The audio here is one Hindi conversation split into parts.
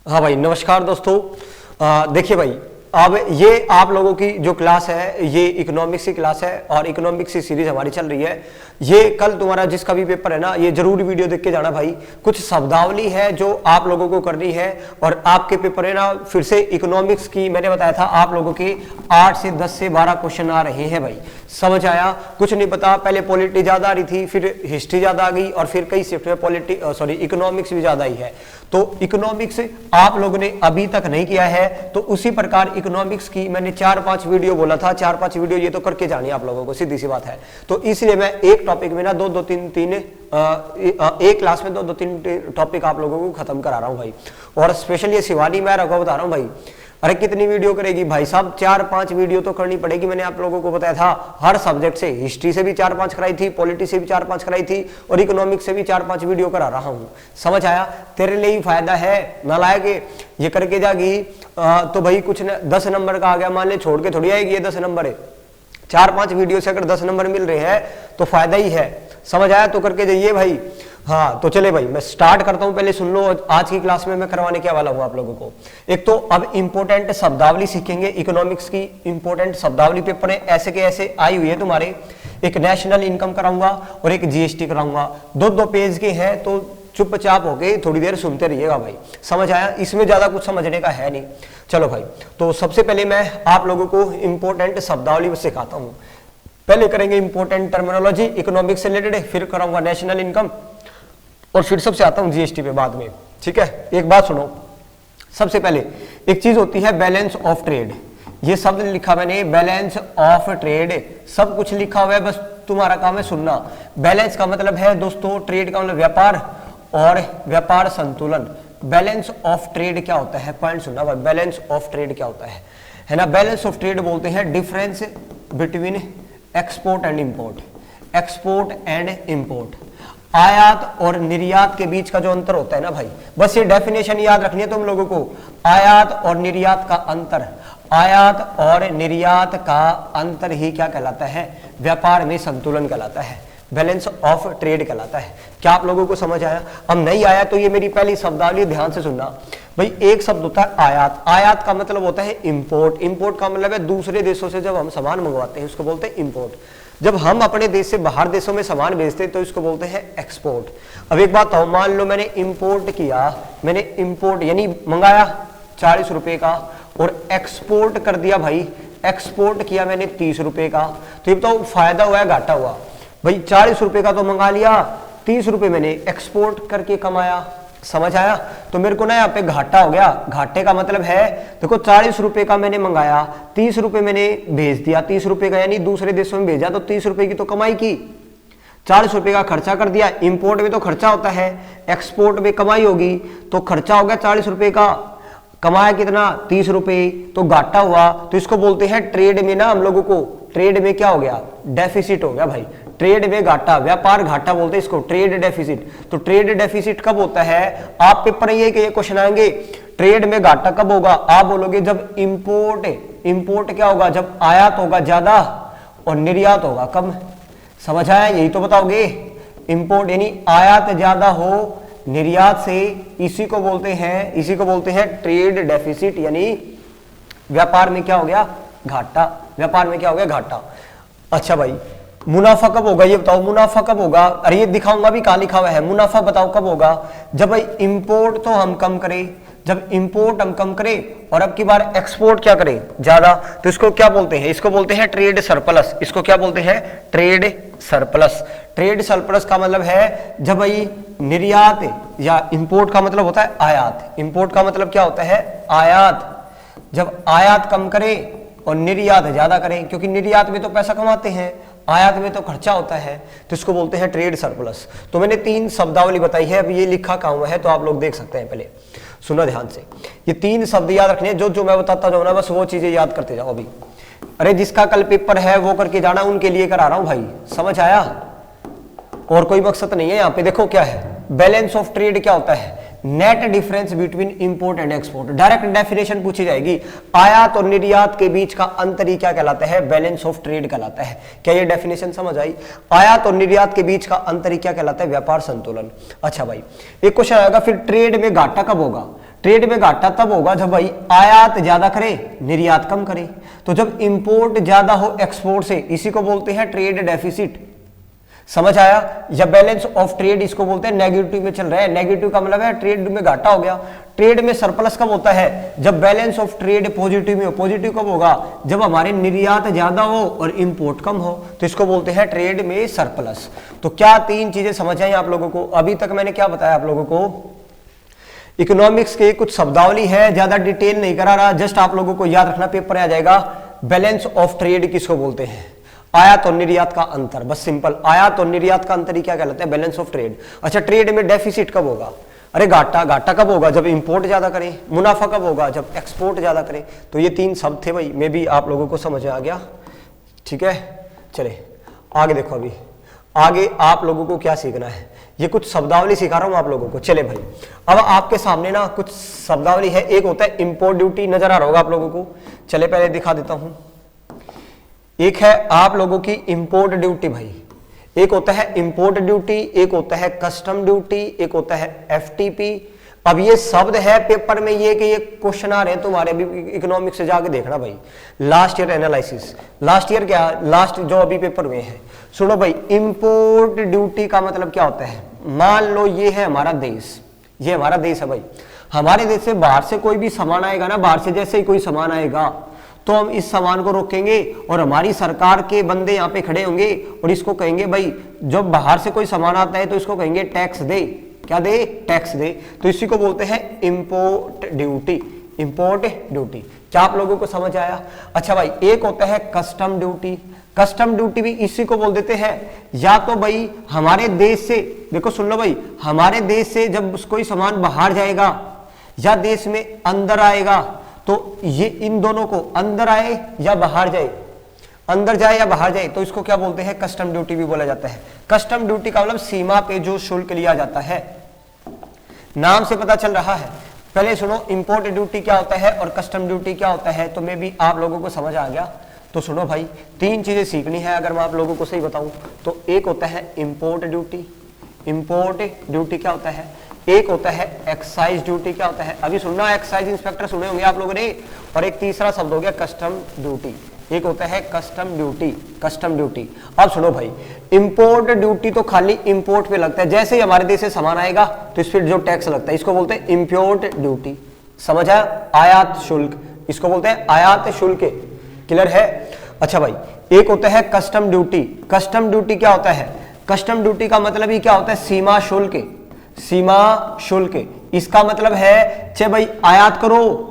हाँ भाई, नमस्कार दोस्तों। देखिए भाई, अब ये आप लोगों की जो क्लास है ये इकोनॉमिक्स की क्लास है और इकोनॉमिक्स की सीरीज हमारी चल रही है। ये कल तुम्हारा जिसका भी पेपर है ना, ये जरूर वीडियो देख के जाना भाई। कुछ शब्दावली है जो आप लोगों को करनी है और आपके पेपर है ना, फिर से इकोनॉमिक्स की मैंने बताया था आप लोगों के 8 से 10 से 12 क्वेश्चन आ रहे हैं भाई। समझ आया? कुछ नहीं पता, पहले पॉलिटी ज्यादा आ रही थी, फिर हिस्ट्री ज्यादा आ गई और फिर कई शिफ्ट में इकोनॉमिक्स भी ज्यादा ही है। तो इकोनॉमिक्स आप लोगों ने अभी तक नहीं किया है तो उसी प्रकार इकोनॉमिक्स की मैंने 4-5 वीडियो बोला था, 4-5 वीडियो ये तो करके जानी है आप लोगों को, सीधी सी बात है। तो इसलिए मैं एक टॉपिक में ना 2-2-3 एक क्लास में 2-2-3 टॉपिक आप लोगों को खत्म करा रहा हूं भाई। और स्पेशली ये शिवानी मैं रखा बता रहा हूं भाई। अरे कितनी वीडियो करेगी भाई साहब, 4-5 वीडियो तो करनी पड़ेगी। मैंने आप लोगों को बताया था हर सब्जेक्ट से, हिस्ट्री से भी 4-5 कराई थी, पॉलिटी से भी 4-5 कराई थी और इकोनॉमिक्स से भी 4-5 वीडियो करा रहा हूं। समझ आया? तेरे लिए ही फायदा है, नालायक ये करके जागी तो भाई कुछ 10 नंबर का आ गया, मान ले छोड़ के थोड़ी आएगी। ये 10 नंबर है, 4-5 वीडियो से अगर 10 नंबर मिल रहे हैं तो फायदा ही है। समझ आया? तो करके जाइए भाई। हाँ तो चले भाई, मैं स्टार्ट करता हूं। पहले सुन लो आज की क्लास में मैं करवाने क्या वाला हूं आप लोगों को। एक तो अब इंपोर्टेंट शब्दावली सीखेंगे, इकोनॉमिक्स की इंपोर्टेंट शब्दावली पेपर है ऐसे के ऐसे आई हुई है तुम्हारे। एक नेशनल इनकम कराऊंगा और एक जीएसटी कराऊंगा, 2-2 पेज के हैं, तो चुपचाप होके थोड़ी देर सुनते रहिएगा भाई। समझ आया? इसमें ज्यादा कुछ समझने का है नहीं। चलो भाई, तो सबसे पहले मैं आप लोगों को इंपोर्टेंट शब्दावली सिखाता हूँ। पहले करेंगे इंपोर्टेंट टर्मिनोलॉजी इकोनॉमिक्स से रिलेटेड, फिर कराऊंगा नेशनल इनकम और फिर सबसे आता हूं जीएसटी पे बाद में। ठीक है, एक बात सुनो। सबसे पहले एक चीज होती है बैलेंस ऑफ ट्रेड। ये शब्द लिखा मैंने, बैलेंस ऑफ ट्रेड, सब कुछ लिखा हुआ है, बस तुम्हारा काम है सुनना। बैलेंस का मतलब है दोस्तों, ट्रेड का मतलब व्यापार और व्यापार संतुलन। बैलेंस ऑफ ट्रेड क्या होता है? पॉइंट सुनना भाई, बैलेंस ऑफ ट्रेड क्या होता है ना? बैलेंस ऑफ ट्रेड बोलते हैं difference between export and import. Export and import, आयात और निर्यात के बीच का जो अंतर होता है ना भाई, बस ये डेफिनेशन याद रखनी है तुम लोगों को। आयात और निर्यात का अंतर, आयात और निर्यात का अंतर ही क्या कहलाता है? व्यापार में संतुलन कहलाता है, बैलेंस ऑफ ट्रेड कहलाता है। क्या आप लोगों को समझ आया? अब नहीं आया तो ये मेरी पहली शब्दावली ध्यान से सुनना भाई। एक शब्द होता है आयात। आयात का मतलब होता है इंपोर्ट। इंपोर्ट का मतलब है दूसरे देशों से जब हम सामान मंगवाते हैं उसको बोलते हैं इंपोर्ट। जब हम अपने देश से बाहर देशों में सामान भेजते हैं तो इसको बोलते हैं एक्सपोर्ट। अब एक बात हो, मान लो मैंने इंपोर्ट किया, मैंने इंपोर्ट यानी मंगाया 40 रुपए का और एक्सपोर्ट कर दिया भाई, एक्सपोर्ट किया मैंने 30 रुपए का, तो ये बताओ फायदा हुआ है घाटा हुआ? भाई 40 रुपए का तो मंगा लिया, 30 रुपए मैंने एक्सपोर्ट करके कमाया। समझ आया? तो मेरे को ना यहाँ पे घाटा हो गया। घाटे का मतलब है देखो, 40 रुपए का मैंने मंगाया, 30 रुपए मैंने भेज दिया। 30 रुपए का यानी दूसरे देशों में भेजा तो 30 रुपए की तो कमाई की। 40 रुपए का खर्चा कर दिया। इंपोर्ट में तो खर्चा होता है, एक्सपोर्ट में कमाई होगी, तो खर्चा हो गया 40 रुपए का, कमाया कितना? 30 रुपए, तो घाटा हुआ। तो इसको बोलते हैं ट्रेड में ना, हम लोगों को ट्रेड में क्या हो गया? डेफिसिट हो गया भाई। ट्रेड में घाटा, व्यापार घाटा बोलते हैं इसको, ट्रेड डेफिसिट। तो ट्रेड डेफिसिट कब होता है? आप पेपर ये क्वेश्चन आएंगे, ट्रेड में घाटा कब होगा? आप बोलोगे जब इंपोर्ट क्या होगा? जब आयात होगा ज्यादा और निर्यात होगा कम। समझ आया? यही तो बताओगे। इंपोर्ट यानी आयात ज्यादा हो निर्यात से, इसी को बोलते हैं ट्रेड डेफिसिट, यानी व्यापार में क्या हो गया? घाटा। व्यापार में क्या हो गया? घाटा। अच्छा भाई, मुनाफा कब होगा? ये बताओ, मुनाफा कब होगा? अरे ये दिखाऊंगा भी, कहां लिखा हुआ है। मुनाफा बताओ कब होगा? जब भाई इंपोर्ट तो हम कम करें, जब इंपोर्ट हम कम करें और अब की बार एक्सपोर्ट क्या करें? ज्यादा, तो इसको क्या बोलते हैं? इसको बोलते हैं ट्रेड सरप्लस। इसको क्या बोलते हैं? Trade surplus. ट्रेड सरप्लस का मतलब है जब भाई निर्यात या इंपोर्ट का मतलब होता है आयात। इंपोर्ट का मतलब क्या होता है? आयात। जब आयात कम करें और निर्यात ज्यादा करें, क्योंकि निर्यात में तो पैसा कमाते हैं, आयात में तो खर्चा होता है, तो इसको बोलते हैं ट्रेड सरप्लस। तो मैंने 3 शब्दावली बताई है, अब ये लिखा कहाँ हुआ है तो आप लोग देख सकते हैं। पहले सुनो ध्यान से, ये 3 शब्द याद रखने हैं, जो मैं बताता जाऊँ ना बस वो चीजें याद करते जाओ अभी। अरे जिसका कल पेपर है वो करके जाना, उनके लिए करा रहा हूं भाई। समझ आया? और कोई मकसद नहीं है यहाँ पे। देखो क्या है बैलेंस ऑफ ट्रेड, क्या होता है? Net difference between import and export. Direct definition पूछी जाएगी, आयात और निर्यात के बीच का अंतर ही क्या कहलाता है? बैलेंस ऑफ ट्रेड कहलाता है। क्या ये डेफिनेशन समझ आई? आयात और निर्यात के बीच का अंतर ही क्या कहलाता है? व्यापार संतुलन। अच्छा भाई, एक क्वेश्चन आएगा फिर, ट्रेड में घाटा कब होगा? ट्रेड में घाटा तब होगा जब भाई आयात ज्यादा करे, निर्यात कम करे। तो जब इंपोर्ट ज्यादा हो एक्सपोर्ट से, इसी को बोलते हैं ट्रेड डेफिसिट। समझ आया? या बैलेंस ऑफ ट्रेड इसको बोलते हैं, नेगेटिव में चल रहा है, नेगेटिव का मतलब है ट्रेड में घाटा हो गया। ट्रेड में सरप्लस कब होता है? जब बैलेंस ऑफ ट्रेड पॉजिटिव में हो। पॉजिटिव कब होगा? जब हमारे निर्यात ज्यादा हो और इंपोर्ट कम हो, तो इसको बोलते हैं ट्रेड में सरप्लस। तो क्या तीन चीजें समझ आई आप लोगों को? अभी तक मैंने क्या बताया आप लोगों को? इकोनॉमिक्स के कुछ शब्दावली है, ज्यादा डिटेल नहीं करा रहा, जस्ट आप लोगों को याद रखना, पेपर आ जाएगा। बैलेंस ऑफ ट्रेड किसको बोलते हैं? आयात और निर्यात का अंतर, बस सिंपल। आयात और निर्यात का अंतर ही क्या कहलाता है? Balance of trade. अच्छा, ट्रेड में डेफिसिट कब होगा? अरे घाटा, घाटा कब होगा? जब इंपोर्ट ज्यादा करें। मुनाफा कब होगा? जब एक्सपोर्ट ज्यादा करें। तो ये तीन शब्द थे भाई, मे भी आप लोगों को समझ आ गया। ठीक है, चले आगे देखो। अभी आगे आप लोगों को क्या सीखना है, ये कुछ शब्दावली सिखा रहा हूं आप लोगों को। चले भाई, अब आपके सामने ना कुछ शब्दावली है। एक होता है इंपोर्ट ड्यूटी, नजर आ रहा होगा आप लोगों को। चले पहले दिखा देता हूं। एक है आप लोगों की इंपोर्ट ड्यूटी भाई, एक होता है इंपोर्ट ड्यूटी, एक होता है कस्टम ड्यूटी, एक होता है एफटीपी। अब ये शब्द है पेपर में, ये कि ये क्वेश्चन आ रहे हैं तुम्हारे भी इकोनॉमिक्स से, जाके देखना भाई। Last year analysis, last year क्या, लास्ट जो अभी पेपर हुए हैं। सुनो भाई, इंपोर्ट ड्यूटी का मतलब क्या होता है? मान लो ये है हमारा देश, ये हमारा देश है भाई। हमारे देश से बाहर से कोई भी सामान आएगा ना, बाहर से जैसे ही कोई सामान आएगा तो हम इस सामान को रोकेंगे और हमारी सरकार के बंदे यहाँ पे खड़े होंगे और इसको कहेंगे भाई, जब बाहर से कोई सामान आता है तो इसको कहेंगे टैक्स दे। क्या दे? टैक्स दे। तो इसी को बोलते हैं इंपोर्ट ड्यूटी। इंपोर्ट ड्यूटी, क्या आप लोगों को समझ आया? अच्छा भाई, एक होता है कस्टम ड्यूटी। कस्टम ड्यूटी भी इसी को बोल देते हैं। या तो भाई हमारे देश से, देखो सुन लो भाई, हमारे देश से जब कोई सामान बाहर जाएगा या देश में अंदर आएगा, तो ये इन दोनों को, अंदर आए या बाहर जाए, अंदर जाए या बाहर जाए, तो इसको क्या बोलते हैं? कस्टम ड्यूटी भी बोला जाता है। कस्टम ड्यूटी का मतलब सीमा पे जो शुल्क लिया जाता है, नाम से पता चल रहा है। पहले सुनो, इंपोर्ट ड्यूटी क्या होता है और कस्टम ड्यूटी क्या होता है, तो मे भी आप लोगों को समझ आ गया। तो सुनो भाई, तीन चीजें सीखनी है अगर मैं आप लोगों को सही बताऊं तो। एक होता है इंपोर्ट ड्यूटी, इंपोर्ट ड्यूटी क्या होता है? एक होता है एक्साइज ड्यूटी, क्या होता है? अभी सुनना, एक्साइज इंस्पेक्टर सुने होंगे आप लोगों ने। और एक तीसरा शब्द हो गया कस्टम ड्यूटी, एक होता है कस्टम ड्यूटी, कस्टम ड्यूटी। अब सुनो भाई, इंपोर्ट ड्यूटी तो खाली इंपोर्ट पे लगता है, जैसे ही हमारे देश से सामान आएगा तो इस पर जो टैक्स लगता है, इसको बोलते हैं इंपोर्ट ड्यूटी। समझ आया? आयात शुल्क, इसको बोलते हैं आयात शुल्क। क्लियर है? अच्छा भाई, एक होता है कस्टम ड्यूटी। कस्टम ड्यूटी क्या होता है? कस्टम ड्यूटी का मतलब ही क्या होता है? सीमा शुल्क, सीमा शुल्क। इसका मतलब है चे भाई आयात करो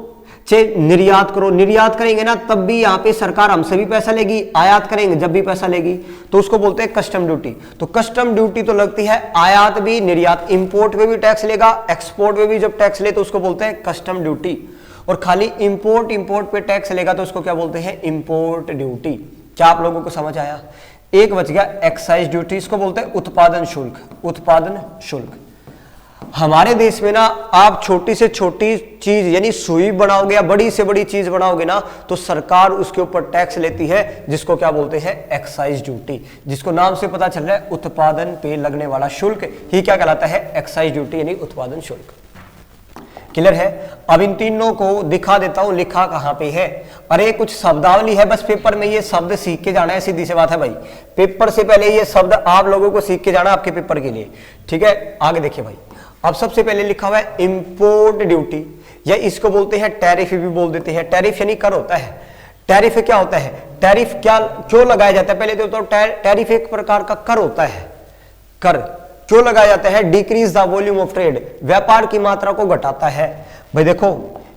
चे निर्यात करो। निर्यात करेंगे ना तब भी यहाँ पे सरकार हमसे भी पैसा लेगी, आयात करेंगे जब भी पैसा लेगी, तो उसको बोलते हैं कस्टम ड्यूटी। तो कस्टम ड्यूटी तो लगती है आयात भी, निर्यात, इंपोर्ट पे भी टैक्स लेगा, एक्सपोर्ट पे भी जब टैक्स ले तो उसको बोलते हैं कस्टम ड्यूटी। और खाली इंपोर्ट पे टैक्स लेगा तो उसको क्या बोलते हैं? Import duty. क्या आप लोगों को समझ आया? एक बच गया एक्साइज ड्यूटी, इसको बोलते हैं उत्पादन शुल्क, उत्पादन शुल्क। हमारे देश में ना आप छोटी से छोटी चीज यानी सुई बनाओगे या बड़ी से बड़ी चीज बनाओगे ना तो सरकार उसके ऊपर टैक्स लेती है, जिसको क्या बोलते हैं? Excise duty. जिसको नाम से पता चल रहा है उत्पादन पे लगने वाला शुल्क ही क्या कहलाता है? एक्साइज ड्यूटी यानी उत्पादन शुल्क। क्लियर है? अब इन तीनों को दिखा देता हूं लिखा कहां पे है। अरे कुछ शब्दावली है, बस पेपर में ये शब्द सीख के जाना है, सीधी सी बात है भाई। पेपर से पहले ये शब्द आप लोगों को सीख के जाना आपके पेपर के लिए। ठीक है, आगे देखिए भाई। अब सबसे पहले लिखा हुआ है इंपोर्ट ड्यूटी, या इसको बोलते हैं टैरिफ भी बोल देते हैं। टैरिफ यानी कर होता है। टैरिफ क्या होता है? टैरिफ क्या क्यों लगाया जाता है? पहले तो टैरिफ एक प्रकार का कर होता है। कर क्यों लगाया जाता है? Decrease the volume of trade, व्यापार की मात्रा को घटाता है। भाई देखो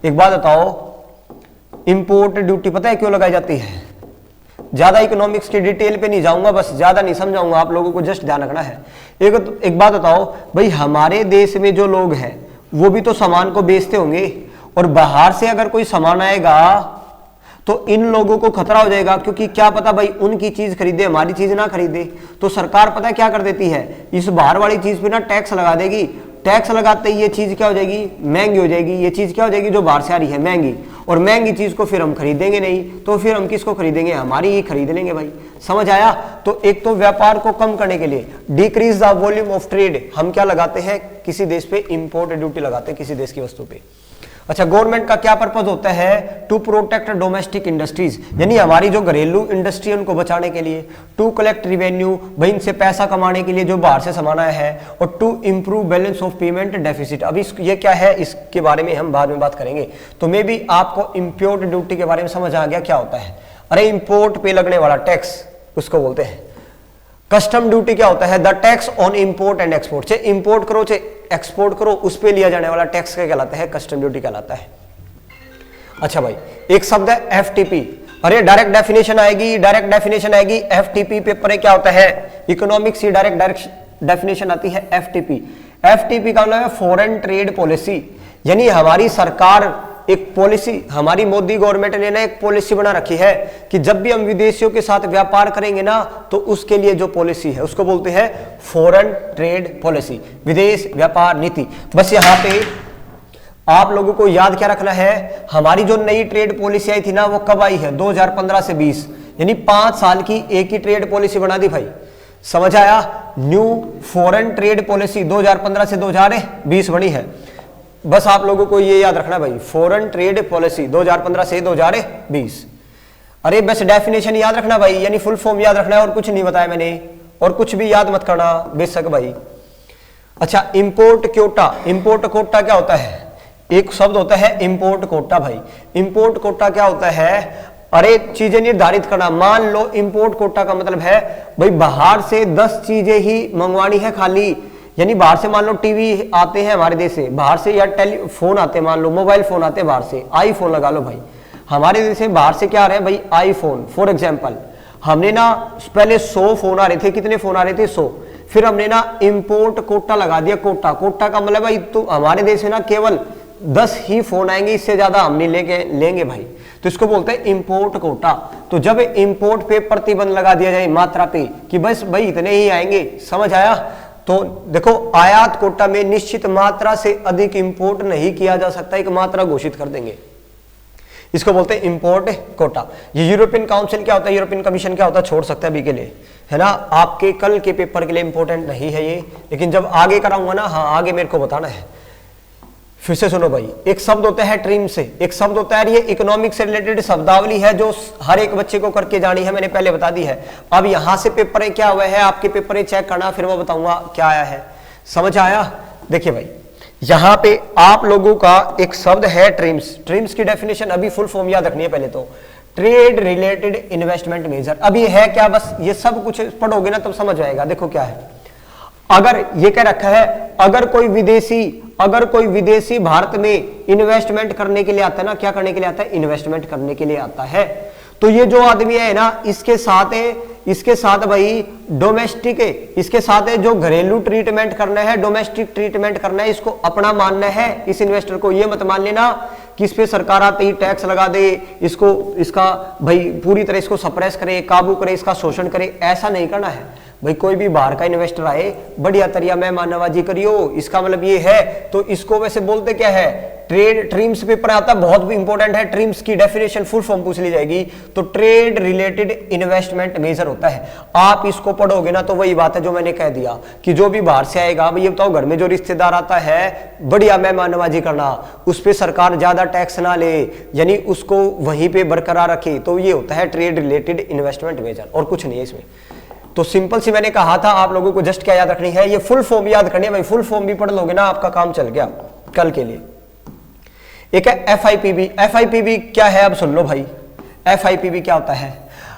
एक बात बताओ, इंपोर्ट ड्यूटी पता है क्यों लगाई जाती है? ज्यादा इकोनॉमिक्स की डिटेल पे नहीं जाऊंगा, बस ज्यादा नहीं समझाऊंगा, आप लोगों को जस्ट ध्यान रखना है। एक बात बताओ भाई, हमारे देश में जो लोग हैं वो भी तो सामान को बेचते होंगे, और बाहर से अगर कोई सामान आएगा तो इन लोगों को खतरा हो जाएगा, क्योंकि क्या पता भाई उनकी चीज खरीदे, हमारी चीज ना खरीदे। तो सरकार पता है क्या कर देती है? इस बाहर वाली चीज पे ना टैक्स लगा देगी। टैक्स लगाते ही ये चीज क्या हो जाएगी? महंगी हो जाएगी। ये चीज क्या हो जाएगी? जो बाहर से आ रही है महंगी, और महंगी चीज को फिर हम खरीदेंगे नहीं, तो फिर हम किसको खरीदेंगे? हमारी ही खरीद लेंगे भाई। समझ आया? तो एक तो व्यापार को कम करने के लिए decrease the volume of trade, हम क्या लगाते हैं, किसी देश पे इंपोर्ट ड्यूटी लगाते हैं किसी देश की वस्तु पे। अच्छा, गवर्नमेंट का क्या पर्पज होता है? टू प्रोटेक्ट डोमेस्टिक इंडस्ट्रीज, यानी हमारी जो घरेलू इंडस्ट्री है उनको बचाने के लिए। टू कलेक्ट रिवेन्यू, भाई इनसे पैसा कमाने के लिए जो बाहर से सामान आया है। और to improve balance of payment deficit. अभी ये क्या है, इसके बारे में हम बाद में बात करेंगे। तो मे भी आपको इंपोर्ट ड्यूटी के बारे में समझ आ गया क्या होता है। अरे इंपोर्ट पे लगने वाला टैक्स उसको बोलते हैं कस्टम ड्यूटी। क्या होता है? The tax on import and export, चाहे इंपोर्ट करो चाहे एक्सपोर्ट करो, उस पे लिया जाने वाला टैक्स क्या कहलाता है? कस्टम ड्यूटी कहलाता है। अच्छा भाई, एक शब्द है एफटीपी। अरे डायरेक्ट डेफिनेशन आएगी, डायरेक्ट डेफिनेशन आएगी। एफटीपी पेपर में क्या होता है? इकोनॉमिक्स की डायरेक्ट डेफिनेशन आती है एफटीपी। एफटीपी का मतलब है फॉरेन ट्रेड पॉलिसी, यानी हमारी सरकार एक पॉलिसी, हमारी मोदी गवर्नमेंट ने ना एक पॉलिसी बना रखी है कि जब भी हम विदेशियों के साथ व्यापार करेंगे ना तो उसके लिए जो पॉलिसी है उसको बोलते हैं फॉरेन ट्रेड पॉलिसी, विदेश व्यापार नीति। बस यहाँ पे आप लोगों को याद क्या रखना है, हमारी जो नई ट्रेड पॉलिसी आई थी ना वो कब आई है? 2015 से 20, यानी 5 साल की एक ही ट्रेड पॉलिसी बना दी भाई। समझ आया? न्यू फॉरेन ट्रेड पॉलिसी 2015 से 2020 बनी है। बस आप लोगों को ये याद रखना भाई, फॉरेन ट्रेड पॉलिसी 2015 से 2020। अरे बस डेफिनेशन याद रखना भाई, यानी फुल फॉर्म याद रखना है, और कुछ नहीं बताया मैंने, और कुछ भी याद मत करना बेशक भाई। अच्छा, इंपोर्ट कोटा। इंपोर्ट कोटा क्या होता है? एक शब्द होता है इंपोर्ट कोटा भाई। इंपोर्ट कोटा क्या होता है? अरे चीजें निर्धारित करना। मान लो इंपोर्ट कोटा का मतलब है भाई बाहर से 10 चीजें ही मंगवानी है खाली, यानी बाहर से मान लो टीवी आते हैं हमारे देश से बाहर से, या टेलीफोन आते हैं, मान लो मोबाइल फोन आते हैं बाहर से, आईफोन लगा लो भाई। हमारे देश से बाहर से क्या आ रहे हैं भाई? आईफोन। फॉर एग्जांपल हमने ना पहले 100 फोन आ रहे थे, कितने फोन आ रहे थे? 100। फिर हमने ना इंपोर्ट कोटा लगा दिया। कोटा, कोटा का मतलब भाई तो हमारे देश में ना केवल 10 ही फोन आएंगे, इससे ज्यादा हम नहीं लेंगे भाई, तो इसको बोलते हैं इंपोर्ट कोटा। तो जब इंपोर्ट पे प्रतिबंध लगा दिया जाए मात्रा पे कि बस भाई इतने ही आएंगे, समझ आया? तो देखो, आयात कोटा में निश्चित मात्रा से अधिक इंपोर्ट नहीं किया जा सकता, एक मात्रा घोषित कर देंगे, इसको बोलते हैं इंपोर्ट कोटा। ये यूरोपियन काउंसिल क्या होता है, यूरोपियन कमीशन क्या होता है, छोड़ सकता है अभी के लिए, है ना। आपके कल के पेपर के लिए इंपॉर्टेंट नहीं है ये, लेकिन जब आगे कराऊंगा ना, हाँ आगे मेरे को बताना है। फिर से सुनो भाई, एक शब्द होता है ट्रिम से, एक शब्द होता है, ये इकोनॉमिक्स से रिलेटेड शब्दावली है जो हर एक बच्चे को करके जानी है, मैंने पहले बता दी है। अब यहां से पेपर क्या हुआ है, आपके पेपर चेक करना, फिर मैं बताऊंगा क्या आया है। समझ आया? देखिए भाई, यहां पे आप लोगों का एक शब्द है ट्रिम्स। ट्रिम्स की डेफिनेशन अभी फुल फॉर्म याद रखनी है पहले तो, ट्रेड रिलेटेड इन्वेस्टमेंट मेजर। अब ये है क्या, बस ये सब कुछ पढ़ोगे ना तब समझ आएगा। देखो क्या है, अगर ये क्या रखा है, अगर कोई विदेशी भारत में इन्वेस्टमेंट करने के लिए आता है ना, क्या करने के लिए आता है, इन्वेस्टमेंट करने के लिए आता है, तो ये जो आदमी है ना, इसके साथ भाई डोमेस्टिक है, इसके साथ है जो घरेलू ट्रीटमेंट करना है, डोमेस्टिक ट्रीटमेंट करना है, इसको अपना मानना है इस इन्वेस्टर को। ये मत मान लेना कि इस पे सरकार आते ही टैक्स लगा दे, इसका भाई पूरी तरह इसको सप्रेस करे, काबू करे, इसका शोषण करे, ऐसा नहीं करना है भाई। कोई भी बाहर का इन्वेस्टर आए, बढ़िया तरिया मेहमान नवाजी करियो, इसका मतलब ये है। तो इसको वैसे बोलते क्या है, ट्रेड ट्रिम्स पेपर आता है, बहुत इंपॉर्टेंट है। ट्रिम्स की डेफिनेशन फुल फॉर्म पूछ ली जाएगी, तो ट्रेड रिलेटेड इन्वेस्टमेंट मेजर होता है। आप इसको पढ़ोगे ना तो वही बात है जो मैंने कह दिया कि जो भी बाहर से आएगा, ये बताओ घर में जो रिश्तेदार आता है, बढ़िया मेहमान नवाजी करना, उस पर सरकार ज्यादा टैक्स ना ले, यानी उसको वहीं पे बरकरार रखे, तो ये होता है ट्रेड रिलेटेड इन्वेस्टमेंट मेजर, और कुछ नहीं है इसमें। तो सिंपल सी मैंने कहा था, आप लोगों को जस्ट क्या याद रखनी है, ये फुल फॉर्म याद करनी है भाई। फुल फॉर्म भी पढ़ लोगे ना, आपका काम चल गया कल के लिए। एक है एफआईपीबी। एफआईपीबी क्या है, अब सुन लो भाई। एफआईपीबी क्या होता है,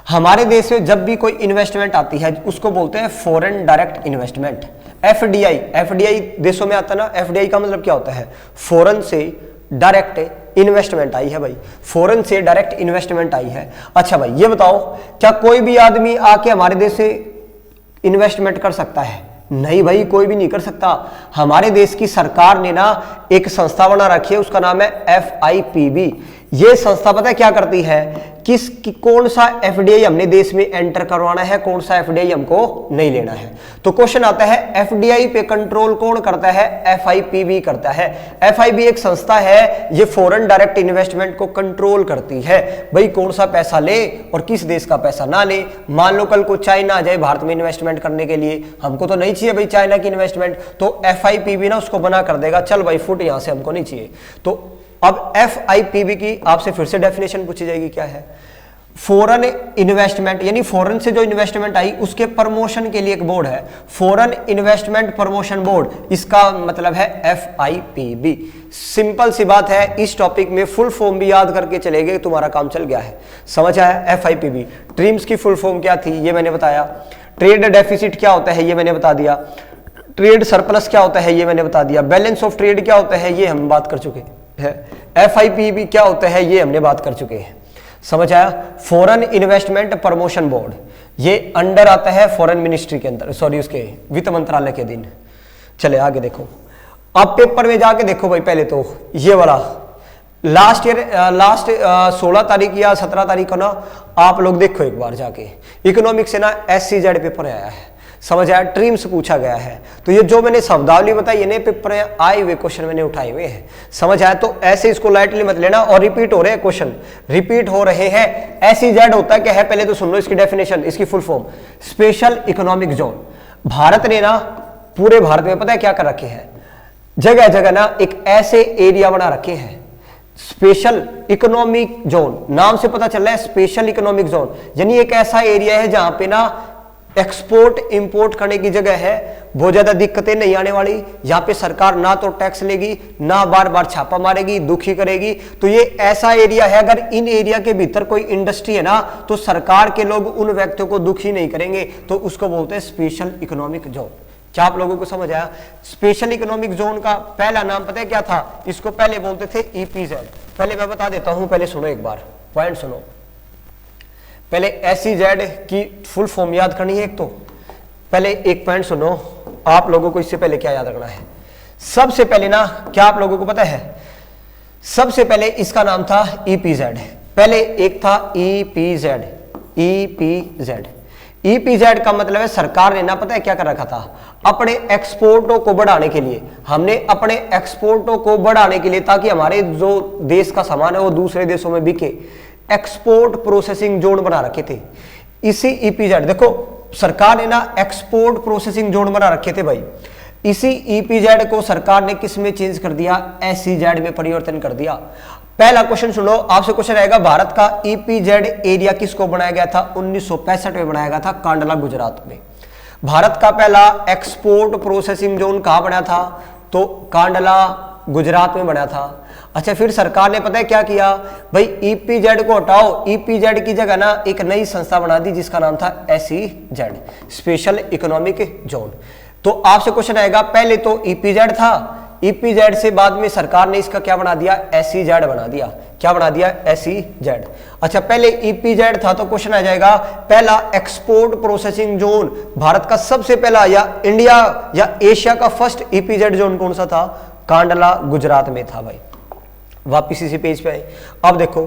हमारे देश में जब भी कोई इन्वेस्टमेंट आती है उसको बोलते हैं फॉरेन डायरेक्ट इन्वेस्टमेंट। एफडीआई देशों में आता है ना, एफडीआई का मतलब क्या होता है, फॉरेन से डायरेक्ट इन्वेस्टमेंट आई है भाई, फॉरेन से डायरेक्ट इन्वेस्टमेंट आई है। अच्छा भाई ये बताओ, क्या कोई भी आदमी आके हमारे देश से इन्वेस्टमेंट कर सकता है? नहीं भाई, कोई भी नहीं कर सकता। हमारे देश की सरकार ने ना एक संस्था बना रखी है, उसका नाम है एफआईपीबी। ये संस्था पता है क्या करती है, कौन सा एफडीआई हमने देश में एंटर करवाना है, कौन सा एफडीआई हमको नहीं लेना है। तो क्वेश्चन आता है एफडीआई पे कंट्रोल कौन करता है, एफआईपीबी करता है। एफआईबी एक संस्था है, ये फॉरेन डायरेक्ट इन्वेस्टमेंट को कंट्रोल करती है, भाई कौन सा पैसा ले और किस देश का पैसा ना ले। मान लो कल को चाइना आ जाए भारत में इन्वेस्टमेंट करने के लिए, हमको तो नहीं चाहिए भाई चाइना की इन्वेस्टमेंट, तो एफआईपीबी ना उसको बना कर देगा, चल भाई फुट यहां से, हमको नहीं चाहिए। तो अब एफआईपीबी की आपसे फिर से डेफिनेशन पूछी जाएगी, क्या है, फॉरेन इन्वेस्टमेंट, यानी फॉरेन से जो इन्वेस्टमेंट आई उसके प्रमोशन के लिए एक बोर्ड है, फॉरेन इन्वेस्टमेंट प्रमोशन बोर्ड, इसका मतलब है एफआईपीबी। सिंपल सी बात है, इस टॉपिक में फुल फॉर्म भी याद करके चले गए, तुम्हारा काम चल गया है। समझ आया, एफआईपीबी। ट्रिम्स की फुल फॉर्म क्या थी ये मैंने बताया, ट्रेड डेफिसिट क्या होता है ये मैंने बता दिया, ट्रेड सरप्लस क्या होता है ये मैंने बता दिया, बैलेंस ऑफ ट्रेड क्या होता है ये हम बात कर चुके हैं, एफआईपीबी क्या होता है ये हमने बात कर चुके हैं। समझ आया। फॉरेन इन्वेस्टमेंट प्रमोशन बोर्ड ये अंडर आता है फॉरेन मिनिस्ट्री के अंदर, सॉरी उसके वित्त मंत्रालय के अधीन। चले आगे देखो, अब पेपर में जाके देखो भाई, पहले तो ये वाला लास्ट 16 तारीख या 17 तारीख को ना आप लोग देखो एक बार जाके, इकोनॉमिक्स से ना SCZ पेपर आया है, समझ आया, ट्रिम्स पूछा गया है। तो ये जो मैंने शब्दावली बताई ये पेपर में आए हुए क्वेश्चन मैंने उठाए हुए हैं, समझ आया। तो ऐसे इसको लाइटली मत लेना, और रिपीट हो रहे हैं क्वेश्चन, रिपीट हो रहे हैं। SEZ होता है क्या है, पहले तो सुन लो इसकी डेफिनेशन, इसकी full form, special economic zone. Bharat ने ना पूरे भारत में पता है क्या कर रखे हैं, जगह जगह ना एक ऐसे एरिया बना रखे हैं, स्पेशल इकोनॉमिक जोन, नाम से पता चल रहा है स्पेशल इकोनॉमिक जोन, यानी एक ऐसा एरिया है जहां पे ना एक्सपोर्ट इंपोर्ट करने की जगह है, बहुत ज्यादा दिक्कतें नहीं आने वाली, यहाँ पे सरकार ना तो टैक्स लेगी ना बार बार छापा मारेगी, दुखी करेगी। तो ये ऐसा एरिया है, अगर इन एरिया के भीतर कोई इंडस्ट्री है ना तो सरकार के लोग उन व्यक्तियों को दुखी नहीं करेंगे, तो उसको बोलते हैं स्पेशल इकोनॉमिक जोन। क्या आप लोगों को समझ आया? स्पेशल इकोनॉमिक जोन का पहला नाम पता है क्या था, इसको पहले बोलते थे EPZ। पहले मैं बता देता हूं, पहले सुनो एक बार, पॉइंट सुनो। पहले SEZ की फुल फॉर्म याद करनी है एक, तो पहले एक पॉइंट सुनो, आप लोगों को इससे पहले क्या याद रखना है। सबसे पहले ना क्या आप लोगों को पता है, सबसे पहले इसका नाम था EPZ। पहले एक था EPZ। EPZ का मतलब है सरकार ने ना पता है क्या कर रखा था, अपने एक्सपोर्टों को बढ़ाने के लिए, हमने अपने एक्सपोर्टों को बढ़ाने के लिए, ताकि हमारे जो देश का सामान है वो दूसरे देशों में बिके, एक्सपोर्ट प्रोसेसिंग जोन बना रखे थे। इसी EPZ, देखो सरकार ने ना एक्सपोर्ट प्रोसेसिंग जोन बना रखे थे भाई, इसी EPZ को सरकार ने किस में चेंज कर दिया, SEZ में परिवर्तन कर दिया। पहला क्वेश्चन सुनो, आपसे क्वेश्चन आएगा, भारत का EPZ एरिया किसको बनाया गया था, 1965 में बनाया गया था, कांडला गुजरात में। भारत का पहला एक्सपोर्ट प्रोसेसिंग जोन कहां बना था, तो कांडला गुजरात में बना था। अच्छा, फिर सरकार ने पता है क्या किया भाई, EPZ को हटाओ, EPZ की जगह ना एक नई संस्था बना दी जिसका नाम था SEZ, स्पेशल इकोनॉमिक जोन। तो आपसे क्वेश्चन आएगा, पहले तो EPZ था, EPZ से बाद में सरकार ने इसका क्या बना दिया, SEZ बना दिया। क्या बना दिया, SEZ। अच्छा, पहले EPZ था तो क्वेश्चन आ जाएगा, पहला एक्सपोर्ट प्रोसेसिंग जोन भारत का सबसे पहला या इंडिया या एशिया का फर्स्ट EPZ जोन कौन सा था, कांडला गुजरात में था भाई। वापिस इसी पेज पे आए, अब देखो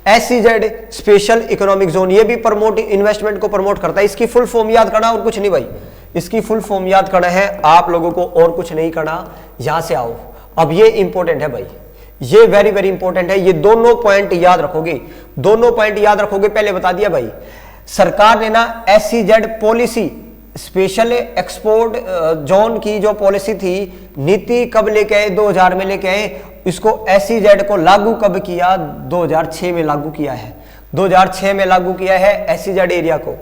SEZ स्पेशल इकोनॉमिक जोन, ये भी प्रमोट इन्वेस्टमेंट को प्रमोट करता है। इसकी फुल फॉर्म याद करना और कुछ नहीं भाई, इसकी फुल फॉर्म याद करना है आप लोगों को और कुछ नहीं करना। यहां से आओ, अब ये इंपॉर्टेंट है भाई, ये वेरी वेरी इंपॉर्टेंट है, ये दोनों पॉइंट याद रखोगे, दोनों पॉइंट याद रखोगे। पहले बता दिया भाई, सरकार ने ना SEZ policy, special export zone की जो पॉलिसी थी, नीति कब लेके आए, 2000 में लेके आए। इसको SEZ को लागू कब किया, 2006 में लागू किया है, 2006 में लागू किया है SEZ एरिया को।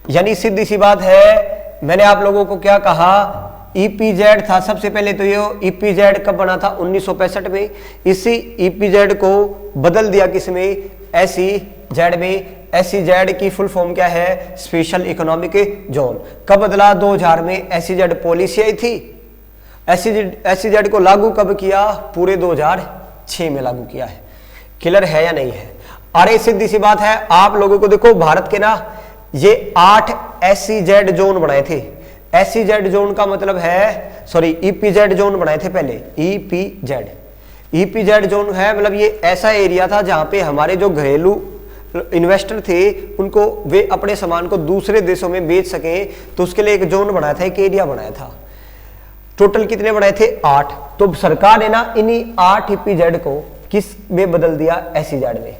यानी सीधी सी बात है, मैंने आप लोगों को क्या कहा, EPZ था सबसे पहले, तो ये EPZ कब बना था, 1965 में। इसी EPZ को बदल दिया किसमें, SEZ में। SEZ की फुल फॉर्म क्या है, स्पेशल इकोनॉमिक जोन। कब बदला, 2000 में SEZ पॉलिसी आई थी। SEZ को लागू कब किया, पूरे 2006 में लागू किया है। क्लियर है या नहीं है? अरे सीधी सी बात है, आप लोगों को देखो भारत के ना ये 8 SEZ जोन बनाए थे। SEZ जोन का मतलब है, सॉरी EPZ जोन बनाए थे पहले, EPZ जोन है मतलब ये ऐसा एरिया था जहां पे हमारे जो घरेलू इन्वेस्टर थे उनको वे अपने सामान को दूसरे देशों में बेच सकें, तो उसके लिए एक जोन बनाया था, एक एरिया बनाया था। टोटल कितने बनाए थे? 8। तो सरकार ने ना इन्हीं 8 EPZ को किस में बदल दिया? SEZ में।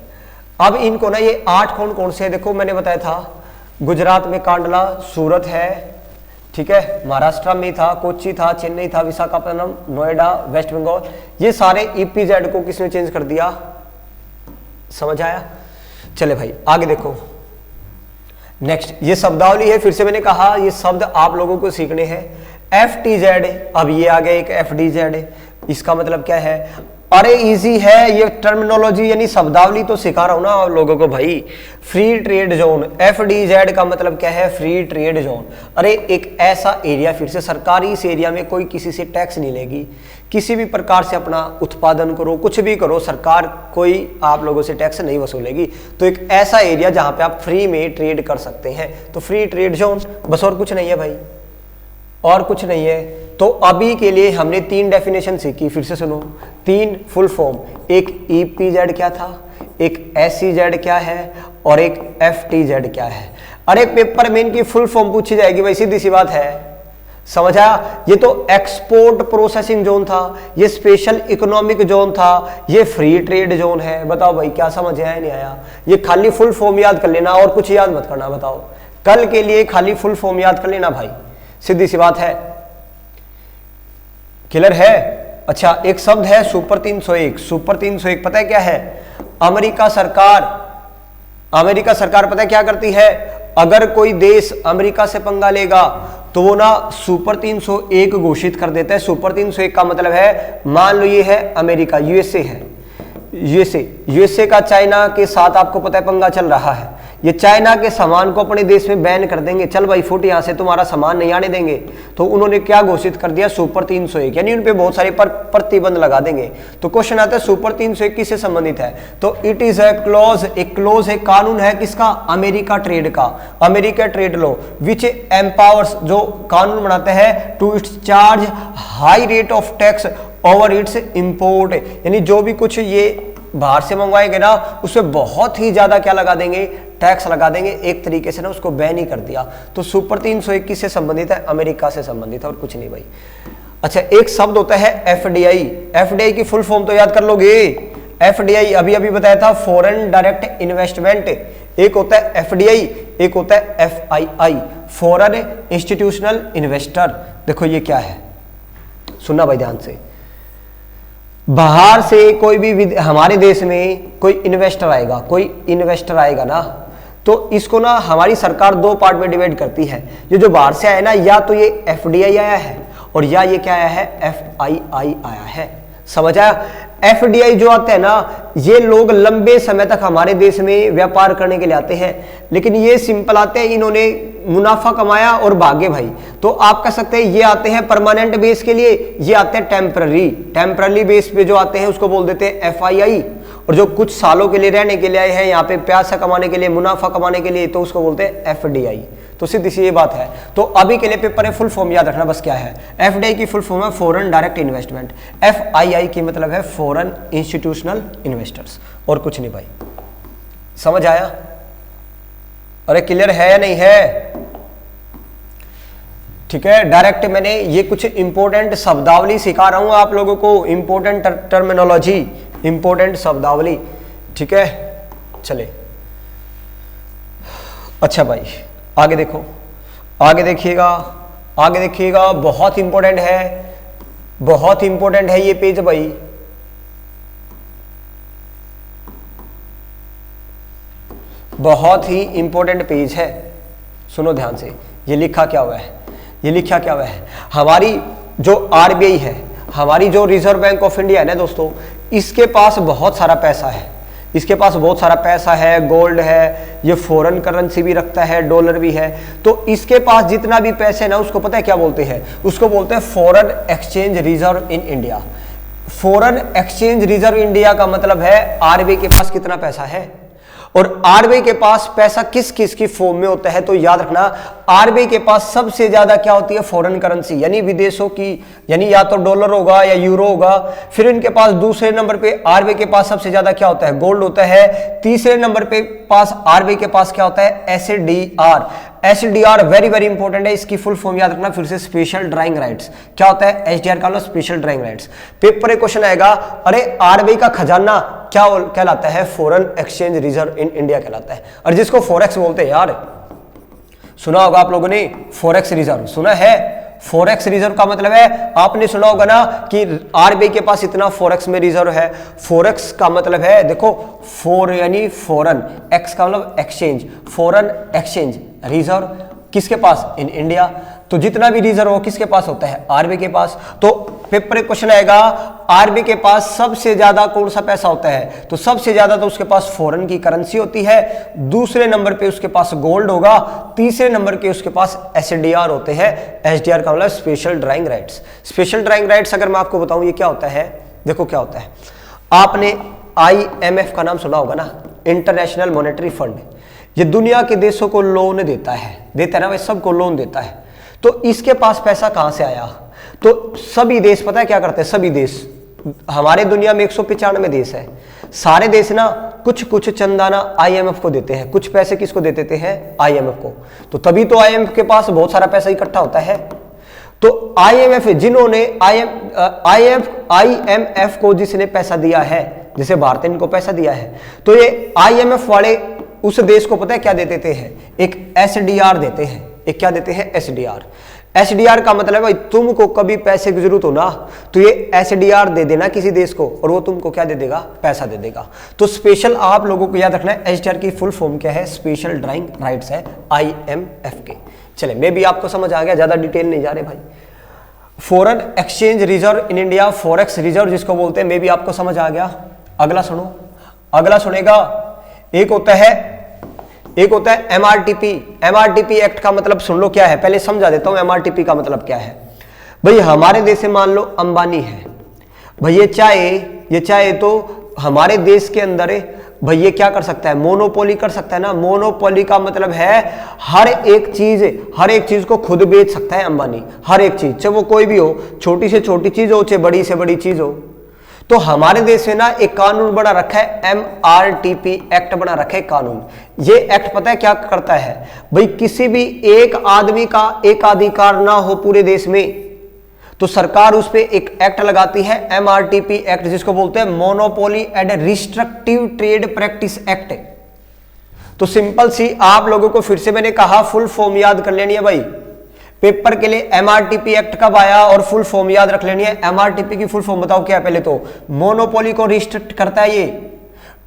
अब इनको ना ये 8 कौन कौन से है? देखो मैंने बताया था गुजरात में कांडला, सूरत है, ठीक है, महाराष्ट्र में था, कोच्चि था, चेन्नई था, विशाखापट्टनम, नोएडा, वेस्ट बंगाल, ये सारे EPZ को किसने चेंज कर दिया? समझ आया? चले भाई आगे देखो। नेक्स्ट ये शब्दावली है, फिर से मैंने कहा ये शब्द आप लोगों को सीखने हैं। FTZ, अब ये आ गया एक FDZ, इसका मतलब क्या है? अरे इजी है ये टर्मिनोलॉजी, यानी शब्दावली तो सिखा रहा हूं ना आप लोगों को भाई। फ्री ट्रेड जोन, FDZ का मतलब क्या है? Free trade zone. अरे एक ऐसा एरिया, फिर से सरकारी इस एरिया में कोई किसी से टैक्स नहीं लेगी, किसी भी प्रकार से अपना उत्पादन करो, कुछ भी करो, सरकार कोई आप लोगों से टैक्स नहीं वसूलेगी। तो एक ऐसा एरिया जहां पे आप फ्री में ट्रेड कर सकते हैं, तो फ्री ट्रेड जोन, बस और कुछ नहीं है भाई, और कुछ नहीं है। तो अभी के लिए हमने 3 डेफिनेशन सीखी, फिर से सुनो, 3 फुल फॉर्म, एक EPZ क्या था, एक SEZ क्या है, और एक FTZ क्या है। अरे पेपर में इनकी फुल फॉर्म पूछी जाएगी भाई, सीधी सी बात है, समझ आया? ये तो एक्सपोर्ट प्रोसेसिंग जोन था, ये स्पेशल इकोनॉमिक जोन था, ये फ्री ट्रेड जोन है। बताओ भाई क्या समझ आया नहीं आया? ये खाली फुल फॉर्म याद कर लेना और कुछ याद मत करना। बताओ, कल के लिए खाली फुल फॉर्म याद कर लेना भाई, सीधी सी बात है। क्लियर है? अच्छा एक शब्द है सुपर 301। सुपर 301 पता है क्या है? अमेरिका सरकार पता है क्या करती है? अगर कोई देश अमेरिका से पंगा लेगा तो वो ना सुपर 301 घोषित कर देता है। सुपर 301 का मतलब है, मान लो ये है अमेरिका, USA है, यूएसए का चाइना के साथ आपको पता है पंगा चल रहा है, ये चाइना के सामान को अपने देश में बैन कर देंगे, चल भाई फुट यहां से तुम्हारा सामान नहीं आने देंगे। तो उन्होंने क्या घोषित कर दिया? सुपर 301, यानी उन पे बहुत सारे प्रतिबंध लगा देंगे। तो क्वेश्चन आता है सुपर 301 किससे संबंधित है? तो इट इज ए क्लॉज, एक क्लॉज है, कानून है किसका? अमेरिका ट्रेड का, America trade law which empowers, जो कानून बनाते हैं, to its charge high rate of tax over its import, यानी जो भी कुछ ये बाहर से मंगवाएंगे ना उसमें बहुत ही ज्यादा क्या लगा देंगे? टैक्स लगा देंगे। एक तरीके से ना उसको बैन ही कर दिया। तो सुपर 301 से संबंधित है? अमेरिका से संबंधित है और कुछ नहीं भाई। अच्छा एक शब्द होता है FDI। FDI की फुल फॉर्म तो याद कर लोगे। FDI अभी अभी बताया था, फॉरेन डायरेक्ट इन्वेस्टमेंट। एक होता है FDI, एक होता है FII, फॉरेन इंस्टीट्यूशनल इन्वेस्टर। देखो ये क्या है, सुनना भाई ध्यान से। बाहर से कोई भी हमारे देश में कोई इन्वेस्टर आएगा ना, तो इसको ना हमारी सरकार 2 पार्ट में डिवाइड करती है। ये जो बाहर से आया ना, या तो ये FDI आया है और या ये क्या आया है? FII आया है। समझ आया? FDI जो आते हैं ना, ये लोग लंबे समय तक हमारे देश में व्यापार करने के लिए आते हैं, लेकिन ये सिंपल आते हैं, इन्होंने मुनाफा कमाया और भागे भाई। तो आप कह सकते हैं ये आते हैं परमानेंट बेस के लिए, ये आते हैं टेम्पररी बेस पे जो आते हैं उसको बोल देते हैं FII, और जो कुछ सालों के लिए रहने के लिए आए हैं यहाँ पे, पैसा कमाने के लिए, मुनाफा कमाने के लिए, तो उसको बोलते हैं FDI। तो सीधी सी ये बात है। तो अभी के लिए पेपर है, फुल फॉर्म याद रखना बस क्या है। FDI की फुल फॉर्म है फॉरेन डायरेक्ट इन्वेस्टमेंट, FII की मतलब है फॉरेन इंस्टीट्यूशनल इन्वेस्टर्स, और कुछ नहीं भाई। समझ आया? अरे क्लियर है या नहीं है? ठीक है, डायरेक्ट मैंने ये कुछ इंपॉर्टेंट शब्दावली सिखा रहा हूं आप लोगों को, इंपॉर्टेंट टर्मिनोलॉजी, इंपॉर्टेंट शब्दावली। ठीक है, चले अच्छा भाई आगे देखो, आगे देखिएगा, बहुत इंपॉर्टेंट है ये पेज भाई। बहुत ही इंपॉर्टेंट पेज है, सुनो ध्यान से। ये लिखा क्या हुआ है? हमारी जो RBI है, हमारी जो रिजर्व बैंक ऑफ इंडिया है ना दोस्तों, इसके पास बहुत सारा पैसा है, गोल्ड है, ये फॉरेन करेंसी भी रखता है, डॉलर भी है। तो इसके पास जितना भी पैसे है ना, उसको पता है क्या बोलते हैं? उसको बोलते हैं foreign exchange reserve in India. Foreign exchange reserve India का मतलब है RBI के पास कितना पैसा है, और आरबीआई के पास पैसा किस किस की फॉर्म में होता है, तो याद रखना आरबीआई के पास सबसे ज्यादा क्या होती है, फॉरेन करेंसी, यानी विदेशों की, यानी या तो डॉलर होगा या यूरो होगा। फिर इनके पास दूसरे नंबर पे आरबीआई के पास सबसे ज्यादा क्या होता है, गोल्ड होता है। तीसरे नंबर पे पास आरबीआई के पास क्या होता है, SDR. SDR very very important है, इसकी फुल फॉर्म याद रखना फिर से, स्पेशल ड्राइंग राइट्स। क्या होता है एसडीआर का, स्पेशल ड्राइंग राइट्स। पेपर एक क्वेश्चन आएगा, अरे आरबीआई का खजाना क्या कहलाता है, foreign exchange reserve in India कहलाता है, और जिसको फॉरेक्स बोलते हैं यार, सुना होगा आप लोगों ने, फॉरेक्स रिजर्व सुना है। फॉरेक्स रिजर्व का मतलब है, आपने सुना होगा ना कि आरबीआई के पास इतना फॉरेक्स में रिजर्व है। फॉरेक्स का मतलब है, देखो फॉर यानी फॉरेन, एक्स का मतलब एक्सचेंज, फॉरेन एक्सचेंज रिजर्व किसके पास, इन इंडिया। तो जितना भी रिजर्व हो किसके पास होता है, आरबीआई के पास। तो पेपर एक क्वेश्चन आएगा, आरबीआई के पास सबसे ज्यादा कौन सा पैसा होता है, तो सबसे ज्यादा तो उसके पास फॉरेन की करेंसी होती है, दूसरे नंबर पे उसके पास गोल्ड होगा, तीसरे नंबर के उसके पास एसडीआर होते हैं। एसडीआर का मतलब special drawing rights. Special drawing rights अगर मैं आपको बताऊं ये क्या होता है, देखो क्या होता है, आपने आईएमएफ का नाम सुना होगा ना, इंटरनेशनल मॉनेटरी फंड। ये दुनिया के देशों को लोन देता है ना भाई, सबको लोन देता है। तो इसके पास पैसा कहां से आया, तो सभी देश पता है क्या करते हैं, सभी देश, हमारे दुनिया में 195 देश है, सारे देश ना कुछ कुछ चंदाना आईएमएफ को देते हैं, कुछ पैसे किसको दे देते हैं, आईएमएफ को। तो तभी तो आईएमएफ के पास बहुत सारा पैसा इकट्ठा होता है। तो आईएमएफ जिन्होंने आईएमएफ को जिसने पैसा दिया है, जैसे भारत ने इनको पैसा दिया है, तो ये आईएमएफ वाले उस देश को पता है क्या दे देते हैं, एक एसडीआर देते हैं। एक क्या देते हैं, एसडीआर। एसडीआर का मतलब है भाई तुमको कभी पैसे की जरूरत हो ना, तो ये एसडीआर दे देना किसी देश को, और वो तुमको क्या दे देगा, पैसा दे देगा। तो स्पेशल आप लोगों को याद रखना है, एसडीआर की फुल फॉर्म क्या है, स्पेशल ड्राइंग राइट्स है आईएमएफ के। चले मे भी आपको समझ आ गया, ज्यादा डिटेल नहीं जा रहे भाई। Foreign exchange reserve in India, forex reserve जिसको बोलते हैं, मे भी आपको समझ आ गया। अगला सुनो, अगला सुनेगा, एक होता है एमआरटीपी। एमआरटीपी एक्ट का मतलब सुन लो क्या है, पहले समझा देता हूं एमआरटीपी का मतलब क्या है। भाई हमारे देश से मान लो अंबानी है, भाई ये चाहे तो हमारे देश के अंदर भाई ये क्या कर सकता है, मोनोपोली कर सकता है ना। मोनोपोली का मतलब है हर एक चीज को खुद बेच सकता है अंबानी, हर एक चीज, चाहे वो कोई भी हो, छोटी से छोटी चीज हो चाहे बड़ी से बड़ी चीज हो। तो हमारे देश में ना एक कानून बना रखा है, एमआरटीपी एक्ट बना रखा है कानून। ये एक्ट पता है क्या करता है, भाई किसी भी एक आदमी का एकाधिकार ना हो पूरे देश में, तो सरकार उस पे एक एक्ट लगाती है, एमआरटीपी एक्ट, जिसको बोलते हैं monopoly and restrictive trade practice act. तो सिंपल सी आप लोगों को फिर से मैंने कहा फुल फॉर्म याद कर लेनी है भाई, पेपर के लिए एमआरटीपी एक्ट कब आया और फुल फॉर्म याद रख लेनी है। एमआरटीपी की फुल फॉर्म बताओ क्या है, पहले तो मोनोपोली को रिस्ट्रिक्ट करता है ये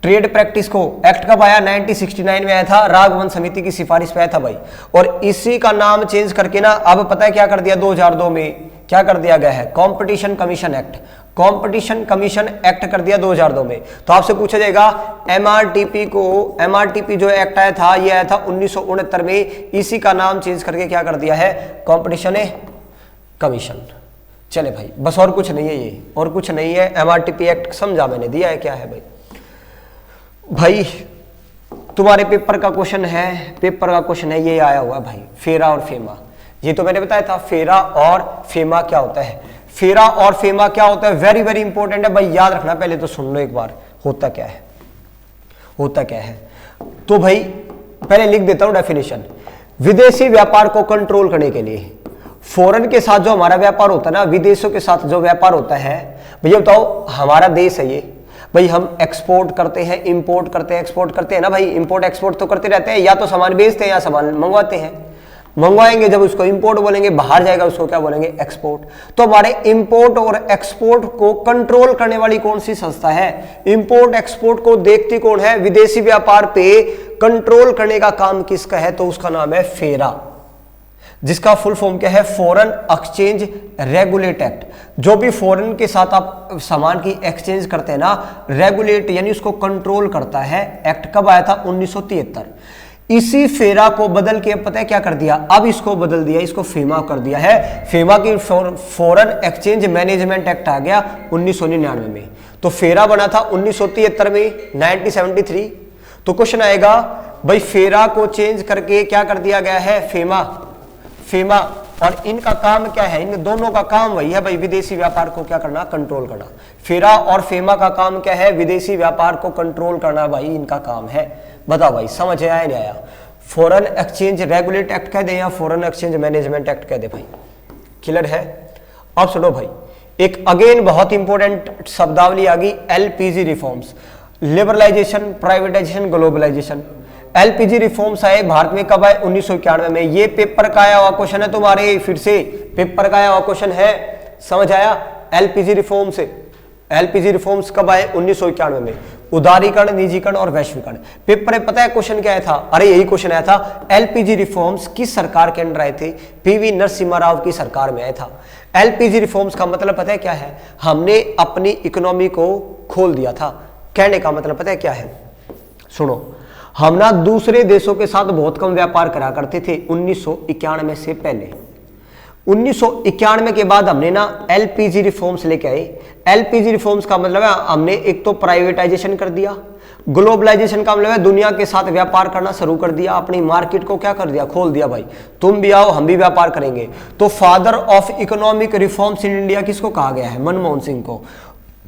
ट्रेड प्रैक्टिस को। एक्ट कब आया, 1969 में आया था, राघवन समिति की सिफारिश पे आया था भाई। और इसी का नाम चेंज करके ना अब पता है क्या कर दिया, 2002 में क्या कर दिया गया है, competition commission act. Competition commission act कर दिया 2002 में। तो आपसे पूछा जाएगा एमआरटीपी जो एक्ट आया था, ये आया था 1969 में, इसी का नाम चेंज करके क्या कर दिया है, कंपटीशन कमीशन। चले भाई बस, और कुछ नहीं है ये, और कुछ नहीं है। एमआरटीपी एक्ट समझा मैंने, दिया है क्या है भाई तुम्हारे पेपर का क्वेश्चन है, ये आया हुआ भाई, फेरा और फेमा। ये तो मैंने बताया था, फेरा और फेमा क्या होता है, फेरा और फेमा क्या होता है, वेरी वेरी इंपॉर्टेंट है भाई, याद रखना। पहले तो सुन लो एक बार, होता क्या है। तो भाई पहले लिख देता हूं डेफिनेशन। विदेशी व्यापार को कंट्रोल करने के लिए, फॉरेन के साथ जो हमारा व्यापार होता है ना, विदेशों के साथ जो व्यापार होता है, भैया बताओ हमारा देश है ये भाई, हम एक्सपोर्ट करते हैं, इंपोर्ट करते हैं, एक्सपोर्ट करते हैं ना भाई, इंपोर्ट एक्सपोर्ट तो करते रहते हैं, या तो सामान बेचते हैं या सामान मंगवाते हैं। मंगवाएंगे जब उसको इंपोर्ट बोलेंगे, बाहर जाएगा उसको क्या बोलेंगे, एक्सपोर्ट। तो हमारे इंपोर्ट और एक्सपोर्ट को कंट्रोल करने वाली कौन सी संस्था है, इंपोर्ट एक्सपोर्ट को देखती कौन है, विदेशी व्यापार पे कंट्रोल करने का काम किसका है, तो उसका नाम है फेरा, जिसका फुल फॉर्म क्या है, फॉरेन एक्सचेंज रेगुलेट एक्ट। जो भी फॉरेन के साथ आप सामान की एक्सचेंज करते हैं ना, रेगुलेट यानी उसको कंट्रोल करता है। एक्ट कब आया था, 1973। इसी फेरा को बदल के पता है क्या कर दिया, अब इसको बदल दिया, इसको फेमा कर दिया है। फेमा की फॉरेन एक्सचेंज मैनेजमेंट एक्ट आ गया 1999 में। तो फेरा बना था 1973 में, 1973। तो क्वेश्चन आएगा भाई फेरा को चेंज करके क्या कर दिया गया है, फेमा। फेमा और इनका काम क्या है, इन दोनों का काम वही है भाई, विदेशी व्यापार को क्या करना, कंट्रोल करना। फेरा और फेमा का काम क्या है, विदेशी व्यापार को कंट्रोल करना भाई इनका काम है। बताओ भाई समझ आया नहीं आया। फॉरेन एक्सचेंज रेगुलेट एक्ट कह दे या फॉरेन एक्सचेंज मैनेजमेंट एक्ट कह दे भाई, क्लियर है। अब सुनो भाई, एक अगेन बहुत इंपॉर्टेंट शब्दावली आ गई, LPG reforms, liberalisation, privatisation, globalisation. LPG reforms आए भारत में कब आए, 1991 में। ये पेपर का आया हुआ क्वेश्चन है तुम्हारे, फिर से पेपर का आया हुआ क्वेश्चन है, समझ आया। एलपीजी रिफॉर्म से, एलपीजी रिफॉर्म्स कब आए, 1991 में। उदारीकरण, निजीकरण और वैश्वीकरण। पेपर में पता है क्वेश्चन क्या आया था, अरे यही क्वेश्चन आया था, एलपीजी रिफॉर्म्स किस सरकार के अंडर आए थे, पीवी नरसिम्हा राव की सरकार में आया था। एलपीजी रिफॉर्म्स का मतलब पता है क्या है, हमने अपनी इकोनॉमी को खोल दिया था। कहने का मतलब पता है क्या है, सुनो, हम ना दूसरे देशों के साथ बहुत कम व्यापार करा करते थे 1991 से पहले। 1991 के बाद हमने ना एलपीजी रिफॉर्म्स लेके आए। एलपीजी रिफॉर्म्स का मतलब है हमने एक तो प्राइवेटाइजेशन कर दिया, ग्लोबलाइजेशन का मतलब है दुनिया के साथ व्यापार करना शुरू कर दिया, अपनी मार्केट को क्या कर दिया, खोल दिया भाई, तुम भी आओ हम भी व्यापार करेंगे। तो father of economic reforms in India किसको कहा गया है, मनमोहन सिंह को।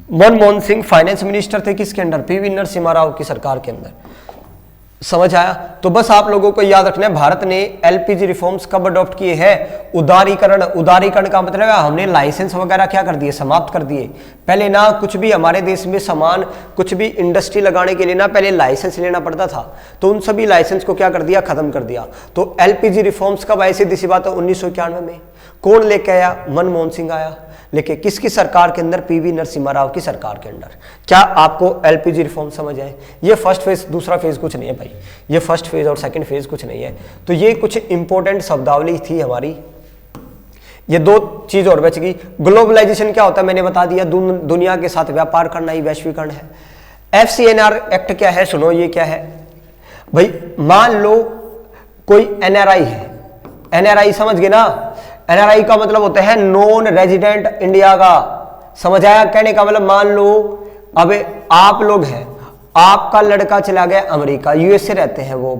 मनमोहन सिंह फाइनेंस मिनिस्टर थे किसके अंडर, पीवी नरसिम्हा राव की सरकार के अंदर, समझ आया। तो बस आप लोगों को याद रखना है, भारत ने एलपीजी रिफॉर्म्स कब अडॉप्ट किए हैं, उदारीकरण। उदारीकरण का मतलब है हमने लाइसेंस वगैरह क्या कर दिए, समाप्त कर दिए। पहले ना कुछ भी हमारे देश में सामान, कुछ भी इंडस्ट्री लगाने के लिए ना पहले लाइसेंस लेना पड़ता था, तो उन सभी लाइसेंस को क्या कर दिया, खत्म कर दिया। तो एलपीजी रिफॉर्म्स कब आए, सीधी सी बात है 1991 में। कौन लेके आया, मनमोहन सिंह आया, लेकिन किसकी सरकार के अंदर, पीवी नरसिम्हा राव की सरकार के अंदर। क्या आपको एलपीजी रिफॉर्म समझ आए। ये फर्स्ट फेज, दूसरा फेज कुछ नहीं है भाई, ये फर्स्ट फेज और सेकंड फेज कुछ नहीं है। तो ये कुछ इंपॉर्टेंट शब्दावली थी हमारी। ये दो चीज और बच गई। ग्लोबलाइजेशन क्या होता है मैंने बता दिया, दुनिया के साथ व्यापार करना ही वैश्वीकरण है। एफसीएनआर एक्ट क्या है, सुनो ये क्या है भाई। मान लो कोई एनआरआई है, एनआरआई समझ गए ना, एनआरआई का मतलब होता है नॉन रेजिडेंट इंडिया का, समझ आया। कहने का मतलब मान लो अबे आप लोग हैं, आपका लड़का चला गया अमेरिका, यूएसए रहते हैं, वो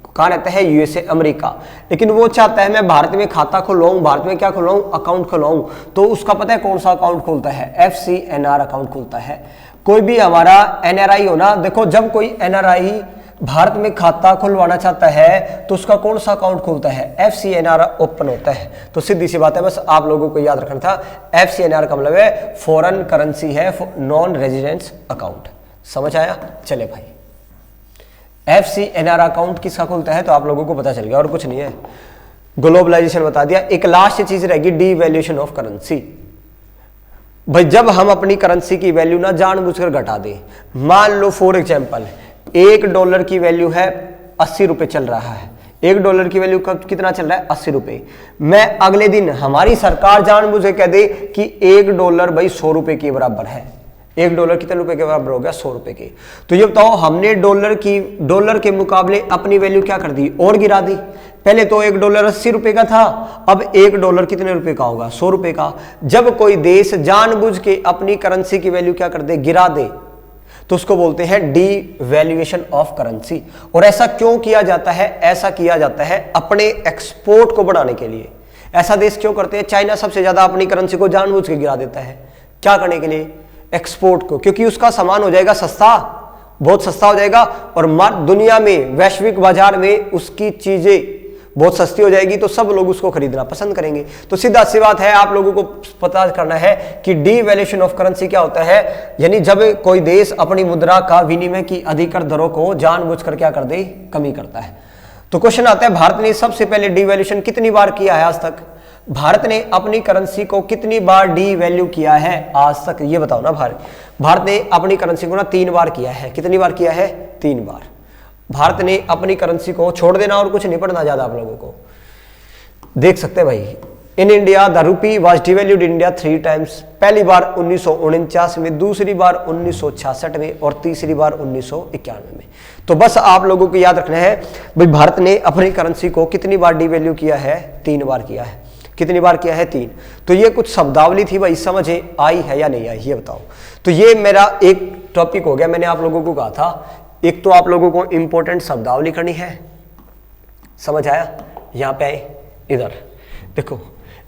कहाँ रहते हैं, यूएसए अमेरिका, लेकिन वो चाहता है मैं भारत में खाता खुलवाऊं, भारत में क्या खुलवाऊं, अकाउंट खुलवाऊं। तो उसका पता है कौन सा अकाउंट खुलता है, एफसीएनआर अकाउंट खुलता है। कोई भी हमारा एनआरआई हो ना, देखो जब कोई एनआरआई भारत में खाता खुलवाना चाहता है तो उसका कौन सा अकाउंट खुलता है, एफसीएनआर ओपन होता है। तो सीधी सी बात है, बस आप लोगों को याद रखना था, एफसीएनआर का मतलब है फॉरेन करेंसी है, नॉन रेजिडेंस अकाउंट, समझ आया। चले भाई, एफसीएनआर अकाउंट किसका खुलता है तो आप लोगों को पता चल गया, और कुछ नहीं है। ग्लोबलाइजेशन बता दिया। एक लास्ट चीज रहेगी, डीवैल्यूएशन ऑफ करेंसी। भाई जब हम अपनी करेंसी की वैल्यू ना जानबूझकर घटा दें, मान लो फॉर एग्जाम्पल $1 की वैल्यू है 80 रुपए चल रहा है, $1 की वैल्यू कब कितना चल रहा है, 80 रुपए। मैं अगले दिन हमारी सरकार जानबूझ के कह दे कि $1 भाई 100 रुपए के बराबर है, $1 कितने रुपए के बराबर हो गया, 100 रुपए के। तो ये बताओ हमने डॉलर के मुकाबले अपनी वैल्यू क्या कर दी, और गिरा दी। पहले तो $1 80 रुपए का था, अब $1 कितने रुपए का होगा, 100 रुपए का। जब कोई देश जानबूझ के अपनी करेंसी की वैल्यू क्या कर दे, गिरा दे, तो उसको बोलते हैं डीवैल्यूएशन ऑफ करेंसी। और ऐसा क्यों किया जाता है, ऐसा किया जाता है अपने एक्सपोर्ट को बढ़ाने के लिए। ऐसा देश क्यों करते हैं, चाइना सबसे ज्यादा अपनी करेंसी को जानबूझ के गिरा देता है, क्या करने के लिए, एक्सपोर्ट को, क्योंकि उसका सामान हो जाएगा सस्ता, बहुत सस्ता हो जाएगा, और दुनिया में वैश्विक बाजार में उसकी चीजें बहुत सस्ती हो जाएगी, तो सब लोग उसको खरीदना पसंद करेंगे। तो सीधा सी बात है, आप लोगों को पता करना है कि डीवैल्यूएशन ऑफ करेंसी क्या होता है, यानी जब कोई देश अपनी मुद्रा का विनिमय की अधिकतर दरों को जानबूझकर क्या कर दे, कमी करता है। तो क्वेश्चन आता है, भारत ने सबसे पहले डीवैल्यूएशन कितनी बार किया है आज तक, भारत ने अपनी करेंसी को कितनी बार डीवैल्यू किया है आज तक, ये बताओ ना। भारत ने अपनी करेंसी को ना 3 बार किया है, कितनी बार किया है, 3 बार। भारत ने अपनी करेंसी को, छोड़ देना और कुछ नहीं पढ़ना ज्यादा, आप लोगों को देख सकते हैं भाई। In India the rupee was devalued India 3 times, पहली बार 1949 में, दूसरी बार 1966 में, और तीसरी बार 1991 में। तो बस आप लोगों को याद रखना है भाई, भारत ने अपनी करेंसी को कितनी बार डिवैल्यू किया है, 3 बार किया है। कितनी बार किया है, 3। तो ये कुछ शब्दावली थी भाई, समझ आई है या नहीं आई, ये बताओ। तो ये मेरा एक टॉपिक हो गया, मैंने आप लोगों को कहा था एक तो आप लोगों को इंपॉर्टेंट शब्दावली करनी है, समझ आया? यहां पे आए, इधर देखो,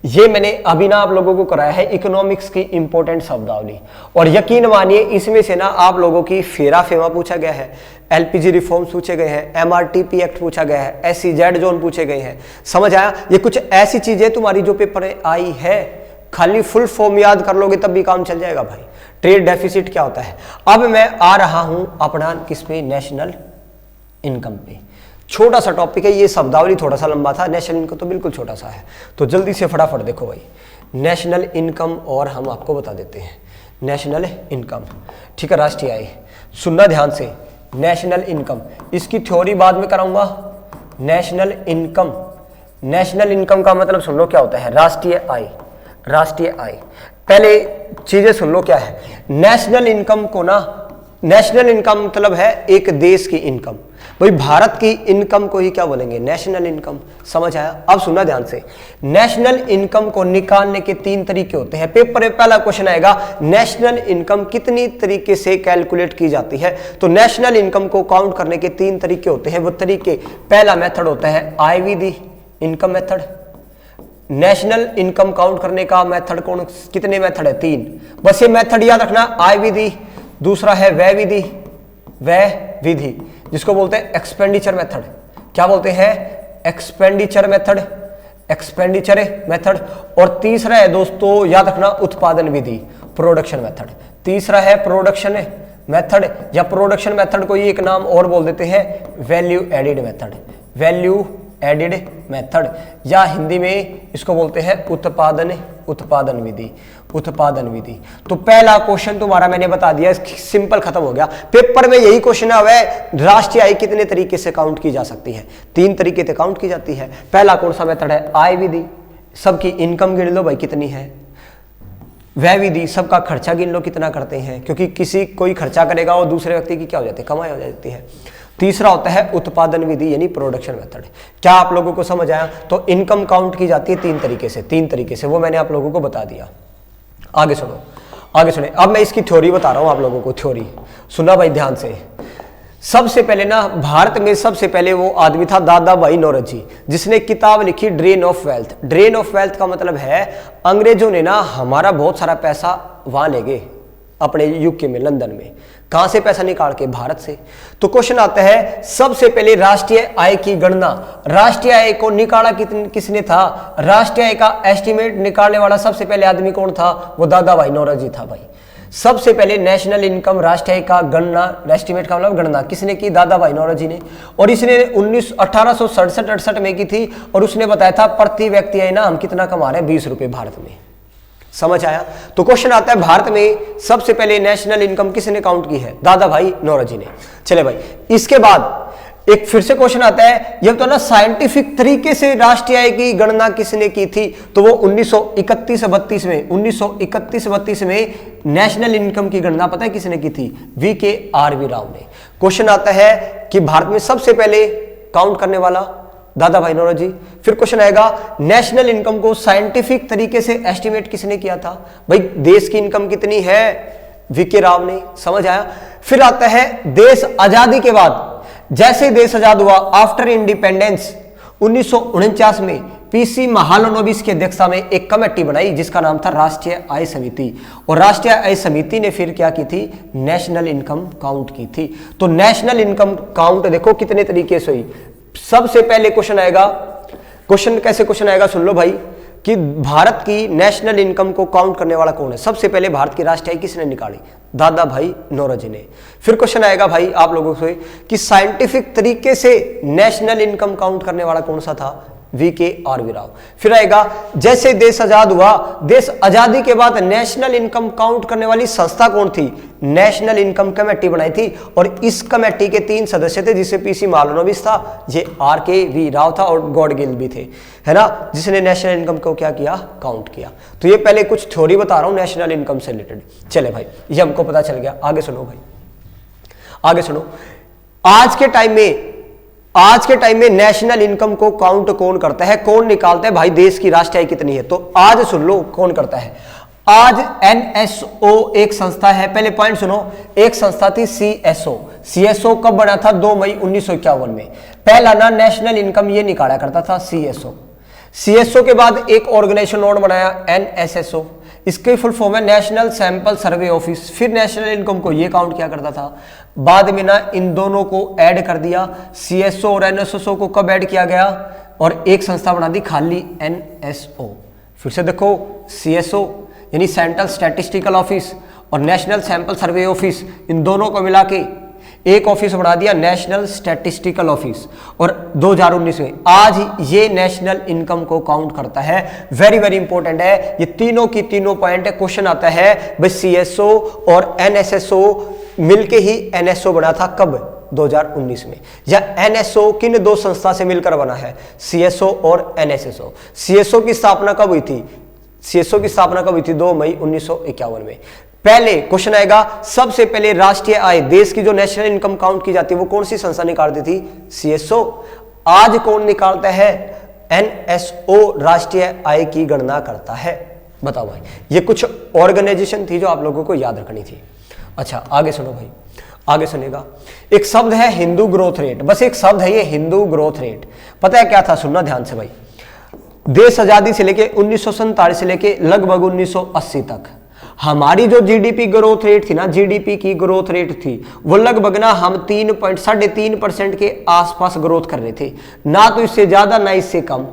ये मैंने अभी ना आप लोगों को कराया है इकोनॉमिक्स की इंपॉर्टेंट शब्दावली, और यकीन मानिए इसमें से ना आप लोगों की फेरा फेमा पूछा गया है, एलपीजी रिफॉर्म्स पूछे गए हैं, एमआरटीपी एक्ट पूछा गया है, एससीजेड जोन पूछे गए हैं, समझ आया? ये कुछ ऐसी चीजें तुम्हारी जो पेपर में आई है, खाली फुल फॉर्म याद कर लोगे तब भी काम चल जाएगा भाई। ट्रेड डेफिसिट क्या होता है? अब मैं आ रहा हूं अपना किस पे, नेशनल इनकम पे। छोटा सा टॉपिक है ये, शब्दावली थोड़ा सा लंबा था, नेशनल इनकम तो बिल्कुल छोटा सा है, तो जल्दी से फटाफट देखो भाई नेशनल इनकम, और हम आपको बता देते हैं नेशनल इनकम, ठीक है, राष्ट्रीय आय। सुनना ध्यान से, नेशनल इनकम, इसकी थ्योरी बाद में कराऊंगा। नेशनल इनकम, नेशनल इनकम का मतलब सुन लो क्या होता है, राष्ट्रीय आय। राष्ट्रीय आय, पहले चीजें सुन लो क्या है नेशनल इनकम को ना, नेशनल इनकम मतलब है एक देश की इनकम, भाई भारत की इनकम को ही क्या बोलेंगे, नेशनल इनकम, समझ आया? अब सुनना ध्यान से, नेशनल इनकम को निकालने के 3 तरीके होते हैं। पेपर में पहला क्वेश्चन आएगा, नेशनल इनकम कितनी तरीके से कैलकुलेट की जाती है? तो नेशनल इनकम को काउंट करने के 3 तरीके होते हैं। वो तरीके, पहला मेथड होता है आय विधि, income method. National income count करने का मेथड कौन, कितने मेथड है? 3, बस ये मेथड याद रखना, आय विधि, दूसरा है व्यय विधि, व्यय विधि जिसको बोलते हैं एक्सपेंडिचर मेथड। क्या बोलते हैं? Expenditure method, expenditure method. और तीसरा है दोस्तों याद रखना उत्पादन विधि, प्रोडक्शन मेथड। तीसरा है प्रोडक्शन मेथड, या प्रोडक्शन मेथड को ही एक नाम और बोल देते हैं value added method, value added method, या हिंदी में इसको बोलते हैं उत्पादन विधि, उत्पादन विधि। तो पहला क्वेश्चन तुम्हारा मैंने बता दिया, सिंपल खत्म हो गया। पेपर में यही क्वेश्चन है, राष्ट्रीय आय कितने तरीके से काउंट की जा सकती है? 3 तरीके से काउंट की जाती है। पहला कौन सा मेथड है? आय विधि, सबकी इनकम गिन लो भाई कितनी है। व्यय विधि, सबका खर्चा गिन लो कितना करते हैं, क्योंकि किसी कोई खर्चा करेगा और दूसरे व्यक्ति की क्या हो जाती है, कमाई हो जाती है। तीसरा होता है उत्पादन विधि यानी प्रोडक्शन मेथड। क्या आप लोगों को समझ आया? तो इनकम काउंट की जाती है 3 तरीके से, 3 तरीके से, वो मैंने आप लोगों को बता दिया। आगे सुनो, आगे सुने, अब मैं इसकी थ्योरी बता रहा हूं आप लोगों को। थ्योरी सुना भाई ध्यान से। सबसे पहले ना भारत में सबसे पहले वो आदमी था दादा भाई नौरोजी, जिसने किताब लिखी drain of wealth. Drain of wealth का मतलब है अंग्रेजों ने ना हमारा बहुत सारा पैसा वहां ले गए अपने यूके में, लंदन में। कहां से पैसा निकाल के? भारत से। तो क्वेश्चन आता है सबसे पहले राष्ट्रीय आय की गणना, राष्ट्रीय आय को निकाला किसने था? राष्ट्रीय आय का एस्टिमेट निकालने वाला सबसे पहले आदमी कौन था? वो दादा भाई नौरोजी था भाई। सबसे पहले नेशनल इनकम, राष्ट्रीय आय का गणना, एस्टिमेट का मतलब गणना किसने की? दादा भाई नौरोजी ने। और इसने 1867-68 में की थी, और उसने बताया था प्रति व्यक्ति है ना हम कितना कमा रहे हैं, 20 रुपए भारत में। समझ आया? तो क्वेश्चन आता है भारत में सबसे पहले नेशनल इनकम किसने काउंट की है? दादा भाई नौरोजी ने। चले भाई, इसके बाद एक फिर से क्वेश्चन आता है, ये तो ना साइंटिफिक तरीके से राष्ट्रीय आय की गणना किसने की थी? तो वो 1931-32 में, 1931-32 में नेशनल इनकम की गणना पता है किसने की थी? VKRV राव ने। क्वेश्चन आता है कि भारत में सबसे पहले काउंट करने वाला दादा भाई नौरोजी। फिर क्वेश्चन आएगा नेशनल इनकम को साइंटिफिक तरीके से एस्टिमेट किसने किया था? भाई देश की इनकम कितनी है? VK राव ने। समझ आया? फिर आता है देश आजादी के बाद, जैसे देश आजाद हुआ आफ्टर इंडिपेंडेंस 1949 में PC महालनोबिस की अध्यक्षता में एक कमेटी बनाई जिसका नाम था राष्ट्रीय आय समिति। और राष्ट्रीय आय समिति ने फिर क्या की थी? नेशनल इनकम काउंट की थी। तो नेशनल इनकम काउंट देखो कितने तरीके से हुई। सबसे पहले क्वेश्चन आएगा, क्वेश्चन कैसे क्वेश्चन आएगा सुन लो भाई, कि भारत की नेशनल इनकम को काउंट करने वाला कौन है? सबसे पहले भारत की राष्ट्रीय आय किसने निकाली? दादा भाई नौरोजी ने। फिर क्वेश्चन आएगा भाई आप लोगों से कि साइंटिफिक तरीके से नेशनल इनकम काउंट करने वाला कौन सा था? VKRV राव। फिर आएगा जैसे देश आजाद हुआ, देश आजादी के बाद नेशनल इनकम काउंट करने वाली संस्था कौन थी? नेशनल इनकम कमेटी बनाई थी, और इस कमेटी के 3 सदस्य थे, जिसे PC महालनोबिस था, ये RKV राव था, और गॉडगिल भी थे, है ना, जिसने नेशनल इनकम को क्या किया? काउंट किया। तो ये पहले कुछ थ्योरी बता रहा हूं नेशनल इनकम से रिलेटेड। चले भाई, ये हमको पता चल गया। आगे सुनो भाई, आगे सुनो। आज के टाइम में नेशनल इनकम को काउंट कौन करता है? कौन निकालता है भाई देश की राष्ट्रीय आय कितनी है? तो आज सुन लो कौन करता है। आज एनएसओ एक संस्था है, पहले पॉइंट सुनो, एक संस्था थी सीएसओ। सीएसओ कब बना था? 2 मई 1951 में। पहला ना नेशनल इनकम ये निकाला करता था सीएसओ। सीएसओ के बाद एक ऑर्गेनाइजेशन और बनाया एनएसएसओ, इसके फुल फॉर्म है नेशनल सैंपल सर्वे ऑफिस। फिर नेशनल इनकम को ये काउंट किया करता था। बाद में ना इन दोनों को ऐड कर दिया, सीएसओ और एनएसएसओ को कब ऐड किया गया और एक संस्था बना दी खाली एनएसओ। फिर से देखो, सीएसओ यानी सेंट्रल स्टैटिस्टिकल ऑफिस और नेशनल सैंपल सर्वे ऑफिस, इन दोनों को मिला के एक ऑफिस बना दिया नेशनल स्टैटिस्टिकल ऑफिस। और 2019 में आज ये नेशनल इनकम को काउंट करता है। वेरी वेरी इंपॉर्टेंट है ये तीनों की तीनों पॉइंट है। क्वेश्चन आता है भाई सीएसओ और एनएसएसओ मिलके ही एनएसओ बना था कब? 2019 में। या एनएसओ किन दो संस्था से मिलकर बना है? सीएसओ और एनएसएसओ। सीएसओ की स्थापना कब हुई थी? सीएसओ की स्थापना कब हुई थी? 2 मई 1951 में। पहले क्वेश्चन आएगा, सबसे पहले राष्ट्रीय आय, देश की जो नेशनल इनकम काउंट की जाती है वो कौन सी संस्था निकालती थी? सीएसओ। आज कौन निकालता है? एनएसओ राष्ट्रीय आय की गणना करता है। बताओ भाई, ये कुछ ऑर्गेनाइजेशन थी जो आप लोगों को याद रखनी थी। अच्छा आगे सुनो भाई, आगे सुनेगा। एक शब्द है हिंदू ग्रोथ रेट, बस एक शब्द है ये हिंदू ग्रोथ रेट। पता है क्या था? सुनना ध्यान से भाई। देश आजादी से लेके 1947 से लेके लगभग 1980 तक हमारी जो जीडीपी ग्रोथ रेट थी ना, जीडीपी की ग्रोथ रेट थी वो लगभग ना हम 3.3% के आसपास ग्रोथ कर रहे थे, ना तो इससे ज्यादा ना इससे कम।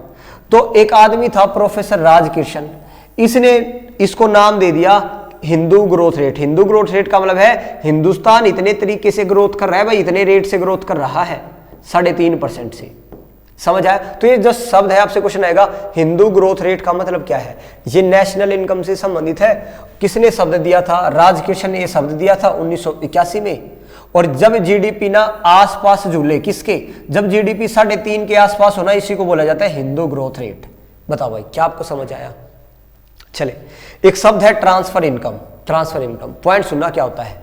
तो एक आदमी था प्रोफेसर राजकिशन, इसने इसको नाम दे दिया Hindu growth rate. Hindu growth rate का मतलब है हिंदुस्तान इतने तरीके से ग्रोथ कर रहा है भाई, इतने रेट से ग्रोथ कर रहा है 3.5% से। समझ आया? तो ये जो शब्द है आपसे क्वेश्चन आएगा, हिंदू ग्रोथ रेट का मतलब क्या है? ये नेशनल इनकम से संबंधित है। किसने शब्द दिया था? राजकिशन ने ये शब्द दिया था 1981 में। और जब जीडीपी ना आसपास झूले, किसके? जब जीडीपी 3.5 के आसपास होना, इसी को बोला जाता है हिंदू ग्रोथ रेट। बताओ भाई, क्या आपको समझ आया? चले, एक शब्द है transfer income. Transfer income point सुनना क्या होता है।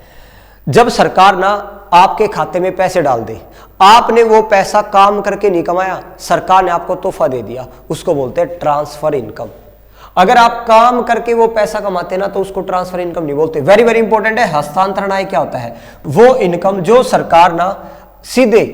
जब सरकार ना आपके खाते में पैसे डाल दे, आपने वो पैसा काम करके नहीं कमाया, सरकार ने आपको तोहफा दे दिया, उसको बोलते हैं ट्रांसफर इनकम। अगर आप काम करके वो पैसा कमाते ना तो उसको ट्रांसफर इनकम नहीं बोलते। वेरी वेरी इंपॉर्टेंट है। हस्तांतरण आय क्या होता है? वो इनकम जो सरकार ना सीधे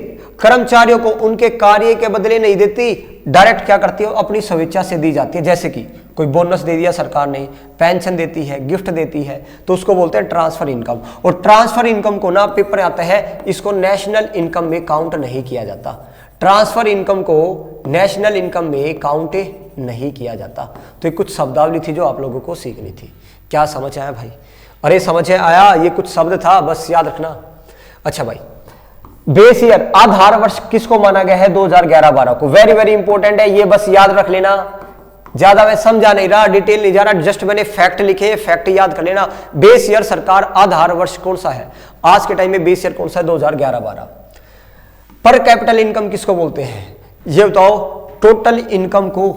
कर्मचारियों को उनके कार्य के बदले नहीं देती, डायरेक्ट क्या करती है? अपनी स्वेच्छा से दी जाती है। जैसे कि कोई बोनस दे दिया सरकार ने, पेंशन देती है, गिफ्ट देती है, तो उसको बोलते हैं ट्रांसफर इनकम। और ट्रांसफर इनकम को ना पेपर आता है, इसको नेशनल इनकम में काउंट नहीं किया जाता। ट्रांसफर इनकम को नेशनल इनकम में काउंट नहीं किया जाता। तो ये कुछ शब्दावली थी जो आप लोगों को सीखनी थी। क्या समझ आया भाई? अरे समझ आया, ये कुछ शब्द था, बस याद रखना। अच्छा भाई, बेस ईयर आधार वर्ष किसको माना गया है? 2011-12 को। वेरी वेरी इंपॉर्टेंट है, ये बस याद रख लेना। ज्यादा मैं समझा नहीं रहा, डिटेल नहीं जा रहा, जस्ट मैंने फैक्ट लिखे, फैक्ट याद कर लेना। बेस ईयर सरकार आधार वर्ष कौन सा है आज के टाइम में? बेस ईयर कौन सा है? 2011-12। पर कैपिटल इनकम किसको बोलते हैं? ये बताओ। टोटल इनकम को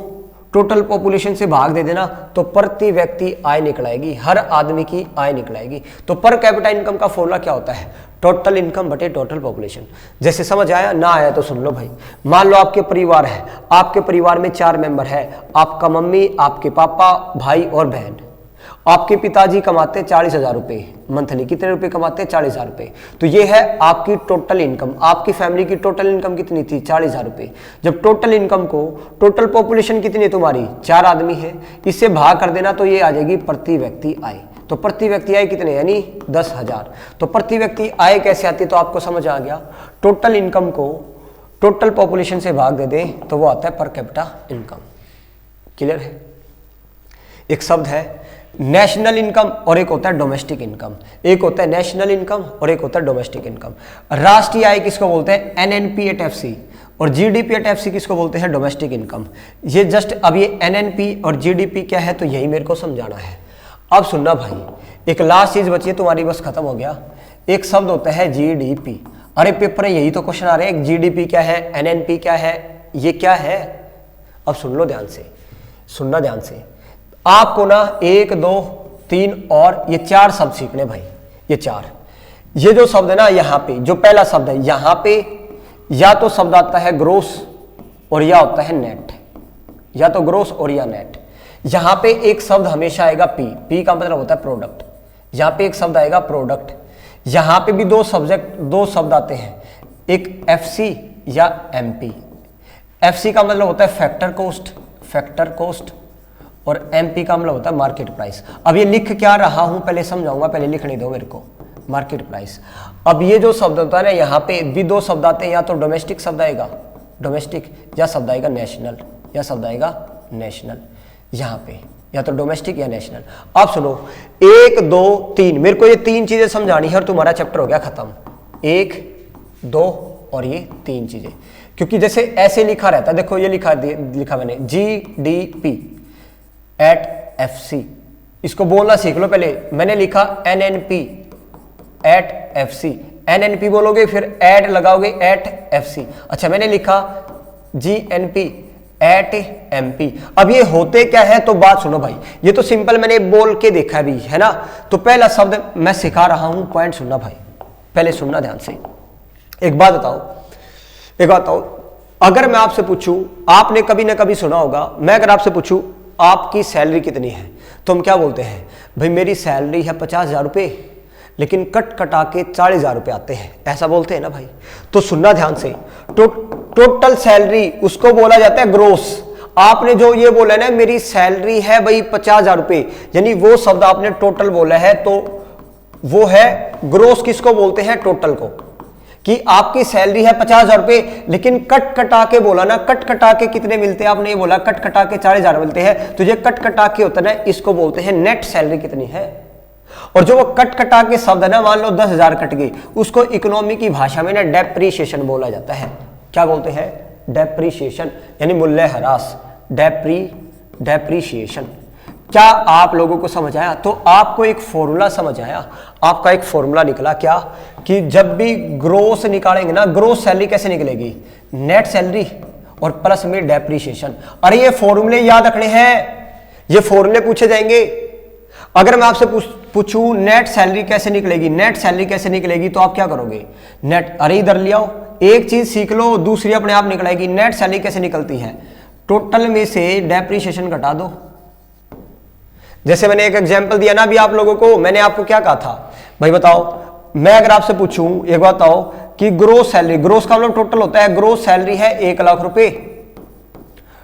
टोटल पॉपुलेशन से भाग दे देना तो प्रति व्यक्ति आय निकलाएगी, हर आदमी की आय निकलाएगी। तो पर कैपिटा इनकम का फॉर्मूला क्या होता है? टोटल इनकम बटे टोटल पॉपुलेशन। जैसे समझ आया? ना आया तो सुन लो भाई। मान लो आपके परिवार है, आपके परिवार में 4 मेंबर है, आपका मम्मी, आपके पापा, भाई और बहन। आपके पिताजी कमाते 40,000 रुपये मंथली। कितने रुपए कमाते हैं? 40,000 रुपये। तो ये है आपकी टोटल इनकम। आपकी फैमिली की टोटल इनकम कितनी थी? 40,000 रुपये। जब टोटल इनकम को, टोटल पॉपुलेशन कितनी है तुम्हारी? 4 आदमी है, इससे भाग कर देना तो ये आ जाएगी प्रति व्यक्ति आय। तो प्रति व्यक्ति आय कितने? यानी 10,000। तो प्रति व्यक्ति आय कैसे आती है? तो आपको समझ आ गया। टोटल इनकम को टोटल पॉपुलेशन से भाग दे दें तो वो आता है पर कैपिटा इनकम। क्लियर है? एक शब्द है नेशनल इनकम और एक होता है डोमेस्टिक इनकम। एक होता है नेशनल इनकम और एक होता है डोमेस्टिक इनकम। राष्ट्रीय आय किसको बोलते हैं? NNP at FC. और जीडीपी एट एफसी किसको बोलते हैं? Domestic income. ये जस्ट अब ये एनएनपी और जीडीपी क्या है तो यही मेरे को समझाना है। अब सुनना भाई, एक लास्ट चीज बची है तुम्हारी, बस खत्म हो गया। एक शब्द होता है जीडीपी। अरे पेपर में यही तो क्वेश्चन आ रहे हैं, जीडीपी क्या है, एनएनपी क्या है, ये क्या है? अब सुन लो ध्यान से, सुनना ध्यान से। आपको ना 1, 2, 3 और ये 4 शब्द सीखने भाई। ये 4, ये जो शब्द है ना यहाँ पे, जो पहला शब्द है यहाँ पे, या तो शब्द आता है ग्रोस और या होता है नेट, या तो ग्रोस और या नेट। यहां पे एक शब्द हमेशा आएगा पी, पी का मतलब होता है प्रोडक्ट, यहां पे एक शब्द आएगा प्रोडक्ट, यहां पे भी दो शब्द आते हैं, एक एफसी या एमपी। एफसी का मतलब होता है फैक्टर कॉस्ट, और एमपी का मतलब होता है मार्केट प्राइस। अब ये लिख क्या रहा हूं पहले समझाऊंगा, पहले लिखने दो मेरे को, मार्केट प्राइस। अब ये जो शब्द होता है ना, यहाँ पे भी दो शब्द आते हैं, या तो डोमेस्टिक शब्द आएगा डोमेस्टिक, या शब्द आएगा नेशनल, या शब्द आएगा नेशनल, यहाँ पे या तो डोमेस्टिक या नेशनल। अब सुनो 1 2 3, मेरे को ये 3 चीजें समझानी है और तुम्हारा चैप्टर हो गया खत्म। 1 2 और ये 3 चीजें, क्योंकि जैसे ऐसे लिखा रहता है, देखो ये लिखा मैंने GDP एट FC, इसको बोलना सीख लो पहले। मैंने लिखा NNP एट FC, NNP बोलोगे फिर एट लगाओगे एट FC। अच्छा मैंने लिखा GNP एट MP। अब ये होते क्या है, तो बात सुनो भाई, ये तो सिंपल मैंने बोल के देखा भी है ना। तो पहला शब्द मैं सिखा रहा हूं, पॉइंट सुनना भाई, पहले सुनना ध्यान से। एक बात बताओ, अगर मैं आपसे पूछूं, आपने कभी ना कभी सुना होगा, मैं अगर आपसे पूछूं आपकी सैलरी कितनी है, तो हम क्या बोलते हैं, भाई मेरी सैलरी है 50,000 रुपये, लेकिन कट कटा के 40,000 रुपये आते हैं, ऐसा बोलते हैं ना भाई। तो सुनना ध्यान से, टोटल सैलरी उसको बोला जाता है ग्रोस। आपने जो ये बोला है ना, मेरी सैलरी है भाई 50,000 रुपये, यानी वो शब्द आपने टोटल बोला है, तो वो है ग्रोस। किसको बोलते हैं, टोटल को, कि आपकी सैलरी है 50,000 रुपये, लेकिन कट कटा के बोला ना, कट कटा के कितने मिलते हैं, आपने ये बोला कट कटा के 40,000 मिलते हैं, तो ये कट कटा के होता है ना, इसको बोलते हैं नेट सैलरी कितनी है। और जो वो कट कटा के शब्द है ना, मान लो 10,000 कट गई, उसको इकोनॉमी की भाषा में ना डेप्रीशिएशन बोला जाता है। क्या बोलते हैं, डेप्रीशिएशन, यानी मूल्य ह्रास, डेप्रीशिएशन। क्या आप लोगों को समझ आया? तो आपको एक फॉर्मूला समझ आया, आपका एक फॉर्मूला निकला क्या, कि जब भी ग्रोस निकालेंगे ना, ग्रोस सैलरी कैसे निकलेगी, नेट सैलरी और प्लस में डेप्रीशिएशन। अरे ये फॉर्मूले याद रखने हैं, ये फॉर्मूले पूछे जाएंगे। अगर मैं आपसे पूछूं नेट सैलरी कैसे निकलेगी, नेट सैलरी कैसे निकलेगी, तो आप क्या करोगे, नेट, अरे इधर ले आओ, एक चीज सीख लो, दूसरी अपने आप निकलेगी। नेट सैलरी कैसे निकलती है, टोटल में से डेप्रीशिएशन घटा दो। जैसे मैंने एक एग्जांपल दिया ना अभी आप लोगों को, मैंने आपको क्या कहा था, भाई बताओ, मैं अगर आपसे पूछूं एक बात बताओ कि ग्रोस सैलरी, ग्रोस का मतलब टोटल होता है, ग्रोस सैलरी है 1,00,000 रुपए,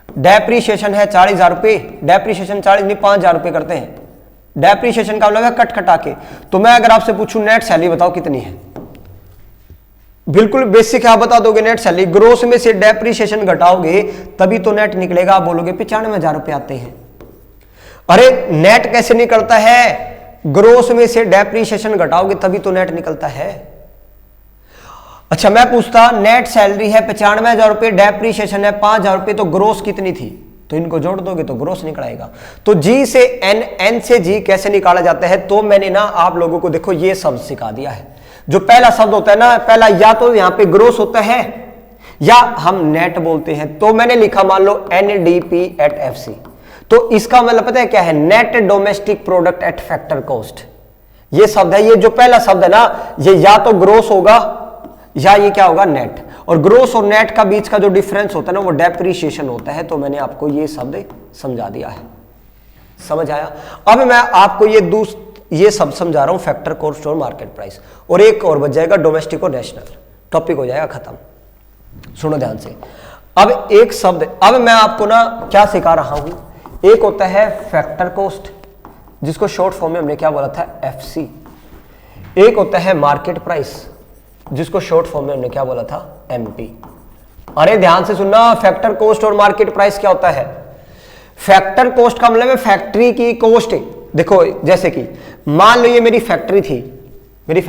डेप्रीशिएशन है 40,000 रुपए, डेप्रीशिएशन 40 नहीं 5,000 रुपए करते हैं, डेप्रीशिएशन का मतलब है कट कटा के। तो मैं अगर आपसे पूछूं नेट सैलरी बताओ कितनी है, बिल्कुल बेसिक है, आप बता दोगे नेट सैलरी, ग्रोस में से डेप्रीशिएशन घटाओगे तभी तो नेट निकलेगा, आप बोलोगे 95,000 रुपए आते हैं। अरे नेट कैसे निकलता है, ग्रोस में से डेप्रीशिएशन घटाओगे तभी तो नेट निकलता है। अच्छा मैं पूछता, नेट सैलरी है 95,000 रुपए, डेप्रीशिएशन है 5,000 रुपए, तो ग्रोस कितनी थी, तो इनको जोड़ दोगे तो ग्रोस निकल आएगा। तो जी से एन, एन से जी कैसे निकाला जाता है, तो मैंने ना आप लोगों को देखो ये शब्द सिखा दिया है। जो पहला शब्द होता है ना, पहला या तो यहां पे ग्रोस होता है या हम नेट बोलते हैं, तो मैंने लिखा मान लो NDP एट FC, तो इसका मतलब पता है क्या है, net domestic product at factor cost. ये शब्द है, ये जो पहला शब्द है ना, ये या तो ग्रोस होगा या ये क्या होगा, नेट। और ग्रोस और नेट का बीच का जो डिफरेंस होता है ना, वो डेप्रीशिएशन होता है। तो मैंने आपको ये शब्द समझा दिया है, समझ आया। अब मैं आपको ये सब समझा रहा हूं, फैक्टर कॉस्ट और मार्केट प्राइस, और एक और बच जाएगा डोमेस्टिक और नेशनल, टॉपिक हो जाएगा खत्म। सुनो ध्यान से, अब एक शब्द, अब मैं आपको ना क्या सिखा रहा हूं, एक होता है फैक्टर कॉस्ट, जिसको शॉर्ट फॉर्म में हमने क्या बोला था, FC। एक होता है मार्केट प्राइस, जिसको शॉर्ट फॉर्म में हमने क्या बोला था, MP। अरे ध्यान से सुनना, फैक्टर कॉस्ट और मार्केट प्राइस क्या होता है। फैक्टर कॉस्ट का मतलब है फैक्ट्री की कॉस्ट। देखो जैसे कि मान लो ये मेरी फैक्ट्री थी, मेरी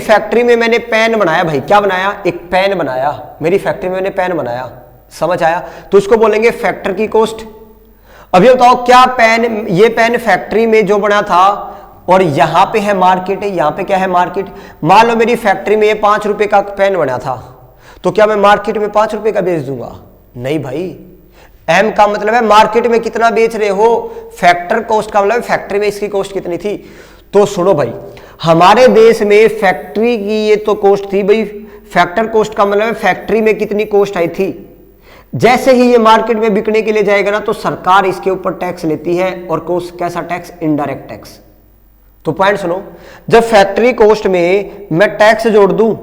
फैक्ट्री में मैंने पेन बनाया, भाई क्या बनाया, एक पेन बनाया, मेरी फैक्ट्री में मैंने पेन बनाया, समझ आया, तो उसको बोलेंगे फैक्टर की कॉस्ट। अभी बताओ क्या पेन, ये पेन फैक्ट्री में जो बना था और यहां पे है मार्केट, यहां पे क्या है, मार्केट। मान लो मेरी फैक्ट्री में ये 5 रुपए का पेन बना था, तो क्या मैं मार्केट में 5 रुपए का बेच दूंगा, नहीं भाई। एम का मतलब है मार्केट में कितना बेच रहे हो, फैक्टर कॉस्ट का मतलब फैक्ट्री में इसकी कॉस्ट कितनी थी। तो सुनो भाई, हमारे देश में फैक्ट्री की ये तो कॉस्ट थी भाई, फैक्टर कॉस्ट का मतलब फैक्ट्री में कितनी कॉस्ट आई थी, जैसे ही ये मार्केट में बिकने के लिए जाएगा ना तो सरकार इसके ऊपर टैक्स लेती है, और कैसा टैक्स? Indirect tax. तो पॉइंट सुनो, जब फैक्ट्री कॉस्ट में मैं टैक्स जोड़ दूं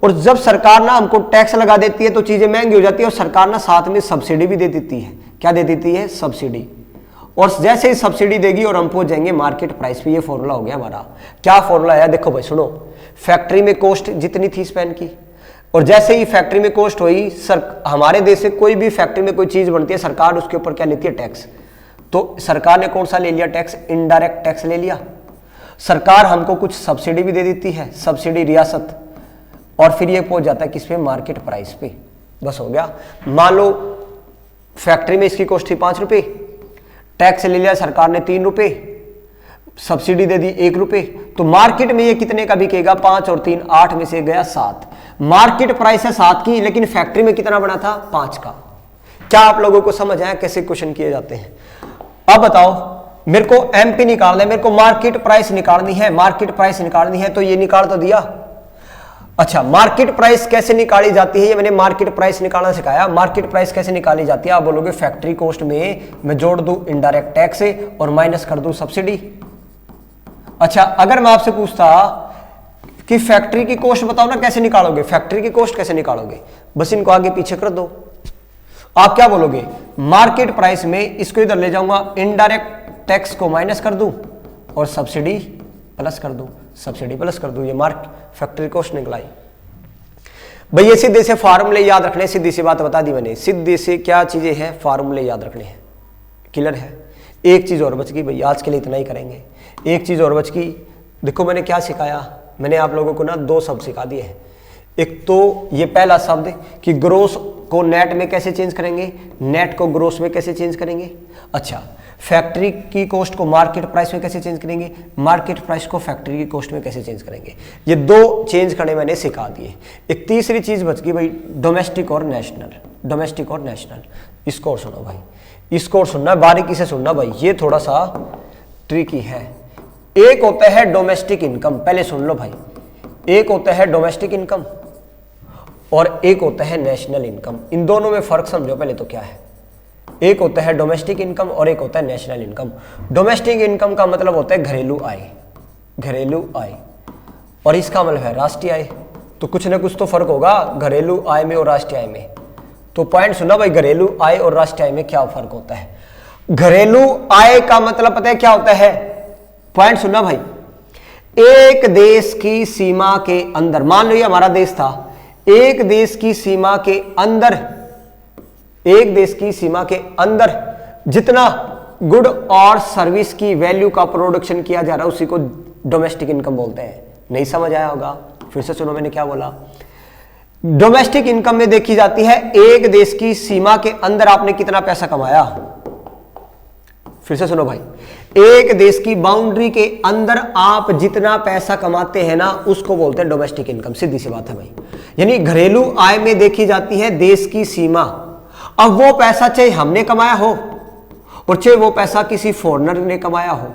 और जब सरकार ना हमको टैक्स लगा देती है तो चीजें महंगी हो जाती है, और सरकार ना साथ में सब्सिडी भी दे देती है। क्या दे देती है? सब्सिडी। और जैसे ही सब्सिडी देगी और हम पहुंच जाएंगे मार्केट प्राइस पे। ये फॉर्मूला हो गया हमारा। क्या फॉर्मूला है? देखो भाई सुनो, फैक्ट्री में कॉस्ट जितनी थी स्पेन की, और जैसे ही फैक्ट्री में कॉस्ट हुई, हमारे देश से कोई भी फैक्ट्री में कोई चीज बनती है, सरकार उसके ऊपर क्या लेती है? टैक्स। तो सरकार ने कौन सा ले लिया? टैक्स, इनडायरेक्ट टैक्स ले लिया। सरकार हमको कुछ सब्सिडी भी दे देती है, सब्सिडी रियासत, और फिर ये पहुंच जाता है किस पे? मार्केट प्राइस पे। बस हो गया। मान लो फैक्ट्री में इसकी कॉस्ट थी 5 रुपए, टैक्स ले लिया सरकार ने 3 रुपए, सब्सिडी दे दी 1 रुपए, तो मार्केट में ये कितने का बिकेगा? 5 और 3 8 में से गया 7। मार्केट प्राइस है 7 की, लेकिन फैक्ट्री में कितना बना था? 5 का। क्या आप लोगों को समझ आया कैसे क्वेश्चन किए जाते हैं? अब बताओ, मेरे को एमपी निकालना है, मेरे को मार्केट प्राइस निकालनी है। मार्केट प्राइस निकालनी है तो ये निकाल तो दिया। अच्छा, मार्केट प्राइस कैसे निकाली जाती है? ये मैंने मार्केट प्राइस निकालना सिखाया। मार्केट प्राइस कैसे निकाली जाती है? आप बोलोगे फैक्ट्री कॉस्ट में मैं जोड़ दूं इनडायरेक्ट टैक्स और माइनस कर दूं सब्सिडी। अच्छा, अगर मैं आपसे पूछता कि फैक्ट्री की कॉस्ट बताओ ना, कैसे निकालोगे? फैक्ट्री की कॉस्ट कैसे निकालोगे? बस इनको आगे पीछे कर दो। आप क्या बोलोगे? मार्केट प्राइस में इसको इधर ले जाऊंगा, इनडायरेक्ट टैक्स को माइनस कर दूं और सब्सिडी प्लस कर दूं, सब्सिडी प्लस कर दूं। ये फैक्ट्री कॉस्ट निकलाई। भाई ये सीधे से फार्मूले याद रखने, सीधी सी बात बता दी मैंने। सीधे से क्या चीजें हैं? फार्मूले याद रखने हैं। क्लियर है? एक चीज और बच गई भाई, आज के लिए इतना ही करेंगे। एक चीज और बच गई। देखो मैंने क्या सिखाया, मैंने आप लोगों को ना 2 शब्द सिखा दिए हैं। एक तो ये पहला शब्द कि ग्रोस को नेट में कैसे चेंज करेंगे, नेट को ग्रोस में कैसे चेंज करेंगे। अच्छा, फैक्ट्री की कॉस्ट को मार्केट प्राइस में कैसे चेंज करेंगे, मार्केट प्राइस को फैक्ट्री की कॉस्ट में कैसे चेंज करेंगे। ये 2 चेंज करने मैंने सिखा दिए। एक तीसरी चीज बच गई भाई, डोमेस्टिक और नेशनल। डोमेस्टिक और नेशनल, इसको और सुनो भाई, इसको और सुनना, बारीकी से सुनना भाई, ये थोड़ा सा ट्रिकी है। एक होता है डोमेस्टिक इनकम, पहले सुन लो भाई। एक होता है डोमेस्टिक इनकम और एक होता है नेशनल इनकम। इन दोनों में फर्क समझो पहले तो क्या है। एक होता है डोमेस्टिक इनकम और एक होता है नेशनल इनकम। डोमेस्टिक इनकम का मतलब होता है घरेलू आय, घरेलू आय, और इसका मतलब है राष्ट्रीय आय। तो कुछ ना कुछ तो फर्क होगा घरेलू आय में और राष्ट्रीय आय में। तो पॉइंट सुना भाई, घरेलू आय और राष्ट्रीय आय में क्या फर्क होता है। घरेलू आय का मतलब पता है क्या होता है? पॉइंट सुनना भाई, एक देश की सीमा के अंदर, मान लो ये हमारा देश था, एक देश की सीमा के अंदर, एक देश की सीमा के अंदर जितना गुड और सर्विस की वैल्यू का प्रोडक्शन किया जा रहा है उसी को डोमेस्टिक इनकम बोलते हैं। नहीं समझ आया होगा? फिर से सुनो मैंने क्या बोला। डोमेस्टिक इनकम में देखी जाती है एक देश की सीमा के अंदर आपने कितना पैसा कमाया। फिर से सुनो भाई, एक देश की बाउंड्री के अंदर आप जितना पैसा कमाते हैं ना उसको बोलते हैं डोमेस्टिक इनकम। सीधी सी बात है भाई, यानी घरेलू आय में देखी जाती है देश की सीमा। अब वो पैसा चाहे हमने कमाया हो और चाहे वो पैसा किसी फॉरेनर ने कमाया हो,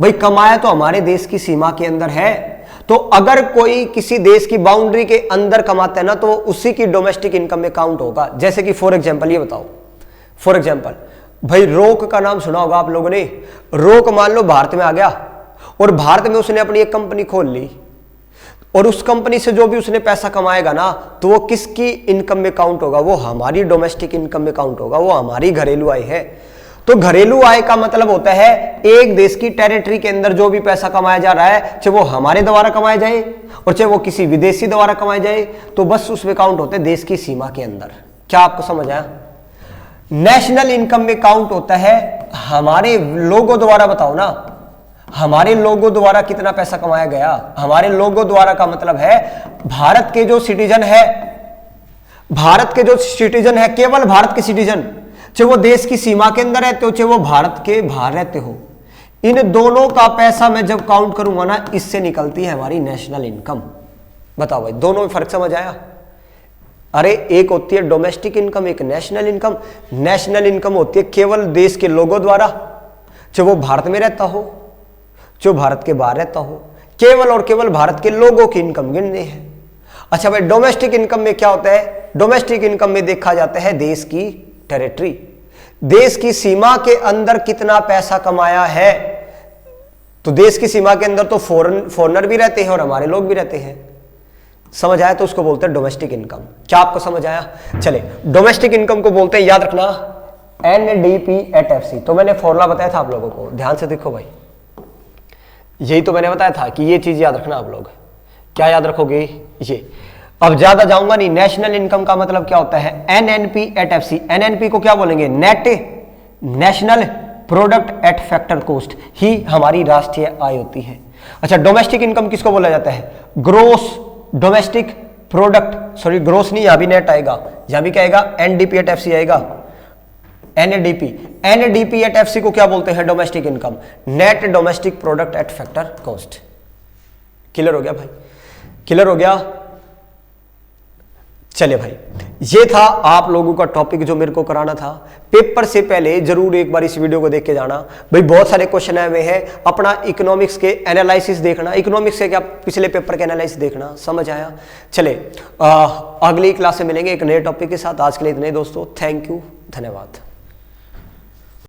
भाई कमाया तो हमारे देश की सीमा के अंदर है। तो अगर कोई किसी देश की बाउंड्री के अंदर कमाता है ना तो उसी की डोमेस्टिक इनकम में काउंट होगा। जैसे कि फॉर एग्जांपल ये बताओ, फॉर एग्जांपल भाई रोक का नाम सुना होगा आप लोगों ने। रोक मान लो भारत में आ गया और भारत में उसने अपनी एक कंपनी खोल ली, और उस कंपनी से जो भी उसने पैसा कमाएगा ना तो वो किसकी इनकम में काउंट होगा? वो हमारी डोमेस्टिक इनकम में काउंट होगा, वो हमारी घरेलू आय है। तो घरेलू आय का मतलब होता है एक देश की टेरिटरी के अंदर जो भी पैसा कमाया जा रहा है, चाहे वो हमारे द्वारा कमाया जाए और चाहे वो किसी विदेशी द्वारा कमाया जाए, तो बस उसमें काउंट होते हैं देश की सीमा के अंदर। क्या आपको समझ आया? नेशनल इनकम में काउंट होता है हमारे लोगों द्वारा। बताओ ना, हमारे लोगों द्वारा कितना पैसा कमाया गया। हमारे लोगों द्वारा का मतलब है भारत के जो सिटीजन है, भारत के जो सिटीजन है, केवल भारत के सिटीजन, चाहे वो देश की सीमा के अंदर रहते हो चाहे वो भारत के बाहर रहते हो, इन दोनों का पैसा मैं जब काउंट करूंगा ना इससे निकलती है हमारी नेशनल इनकम। बताओ भाई, दोनों में फर्क समझ आया? अरे एक होती है डोमेस्टिक इनकम, एक नेशनल इनकम। नेशनल इनकम होती है केवल देश के लोगों द्वारा, चाहे वो भारत में रहता हो चाहे भारत के बाहर रहता हो, केवल और केवल भारत के लोगों की इनकम गिननी है। अच्छा भाई, डोमेस्टिक इनकम में क्या होता है? डोमेस्टिक इनकम में देखा जाता है देश की टेरिटरी, देश की सीमा के अंदर कितना पैसा कमाया है। तो देश की सीमा के अंदर तो फॉरेनर भी रहते हैं और हमारे लोग भी रहते हैं। समझ आया? तो उसको बोलते हैं डोमेस्टिक इनकम। क्या आपको समझ आया? चले, डोमेस्टिक इनकम को बोलते हैं, याद रखना, NDP@FC। तो मैंने फॉर्मूला बताया था आप लोगों को, ध्यान से देखो भाई, यही तो मैंने बताया था कि ये चीज याद रखना आप लोग। क्या याद रखोगे? ये। अब ज्यादा जाऊंगा नहीं। नेशनल इनकम का मतलब क्या होता है? NNP@FC। NNP को क्या बोलेंगे? Net national product at factor cost ही हमारी राष्ट्रीय आय होती है। अच्छा, डोमेस्टिक इनकम किसको बोला जाता है? Gross domestic product, sorry gross नहीं, यहां भी नेट आएगा, यहां भी क्या आएगा? NDP@FC आएगा। NDP@FC को क्या बोलते हैं? Domestic income, net domestic product at factor cost. Clear हो गया भाई? क्लियर हो गया? चले भाई, ये था आप लोगों का टॉपिक जो मेरे को कराना था। पेपर से पहले जरूर एक बार इस वीडियो को देख के जाना भाई, बहुत सारे क्वेश्चन आए हुए हैं। अपना इकोनॉमिक्स के एनालिसिस देखना, इकोनॉमिक्स से क्या पिछले पेपर के एनालिसिस देखना। समझ आया? चले, अगली क्लास में मिलेंगे एक नए टॉपिक के साथ। आज के लिए इतने दोस्तों, थैंक यू, धन्यवाद।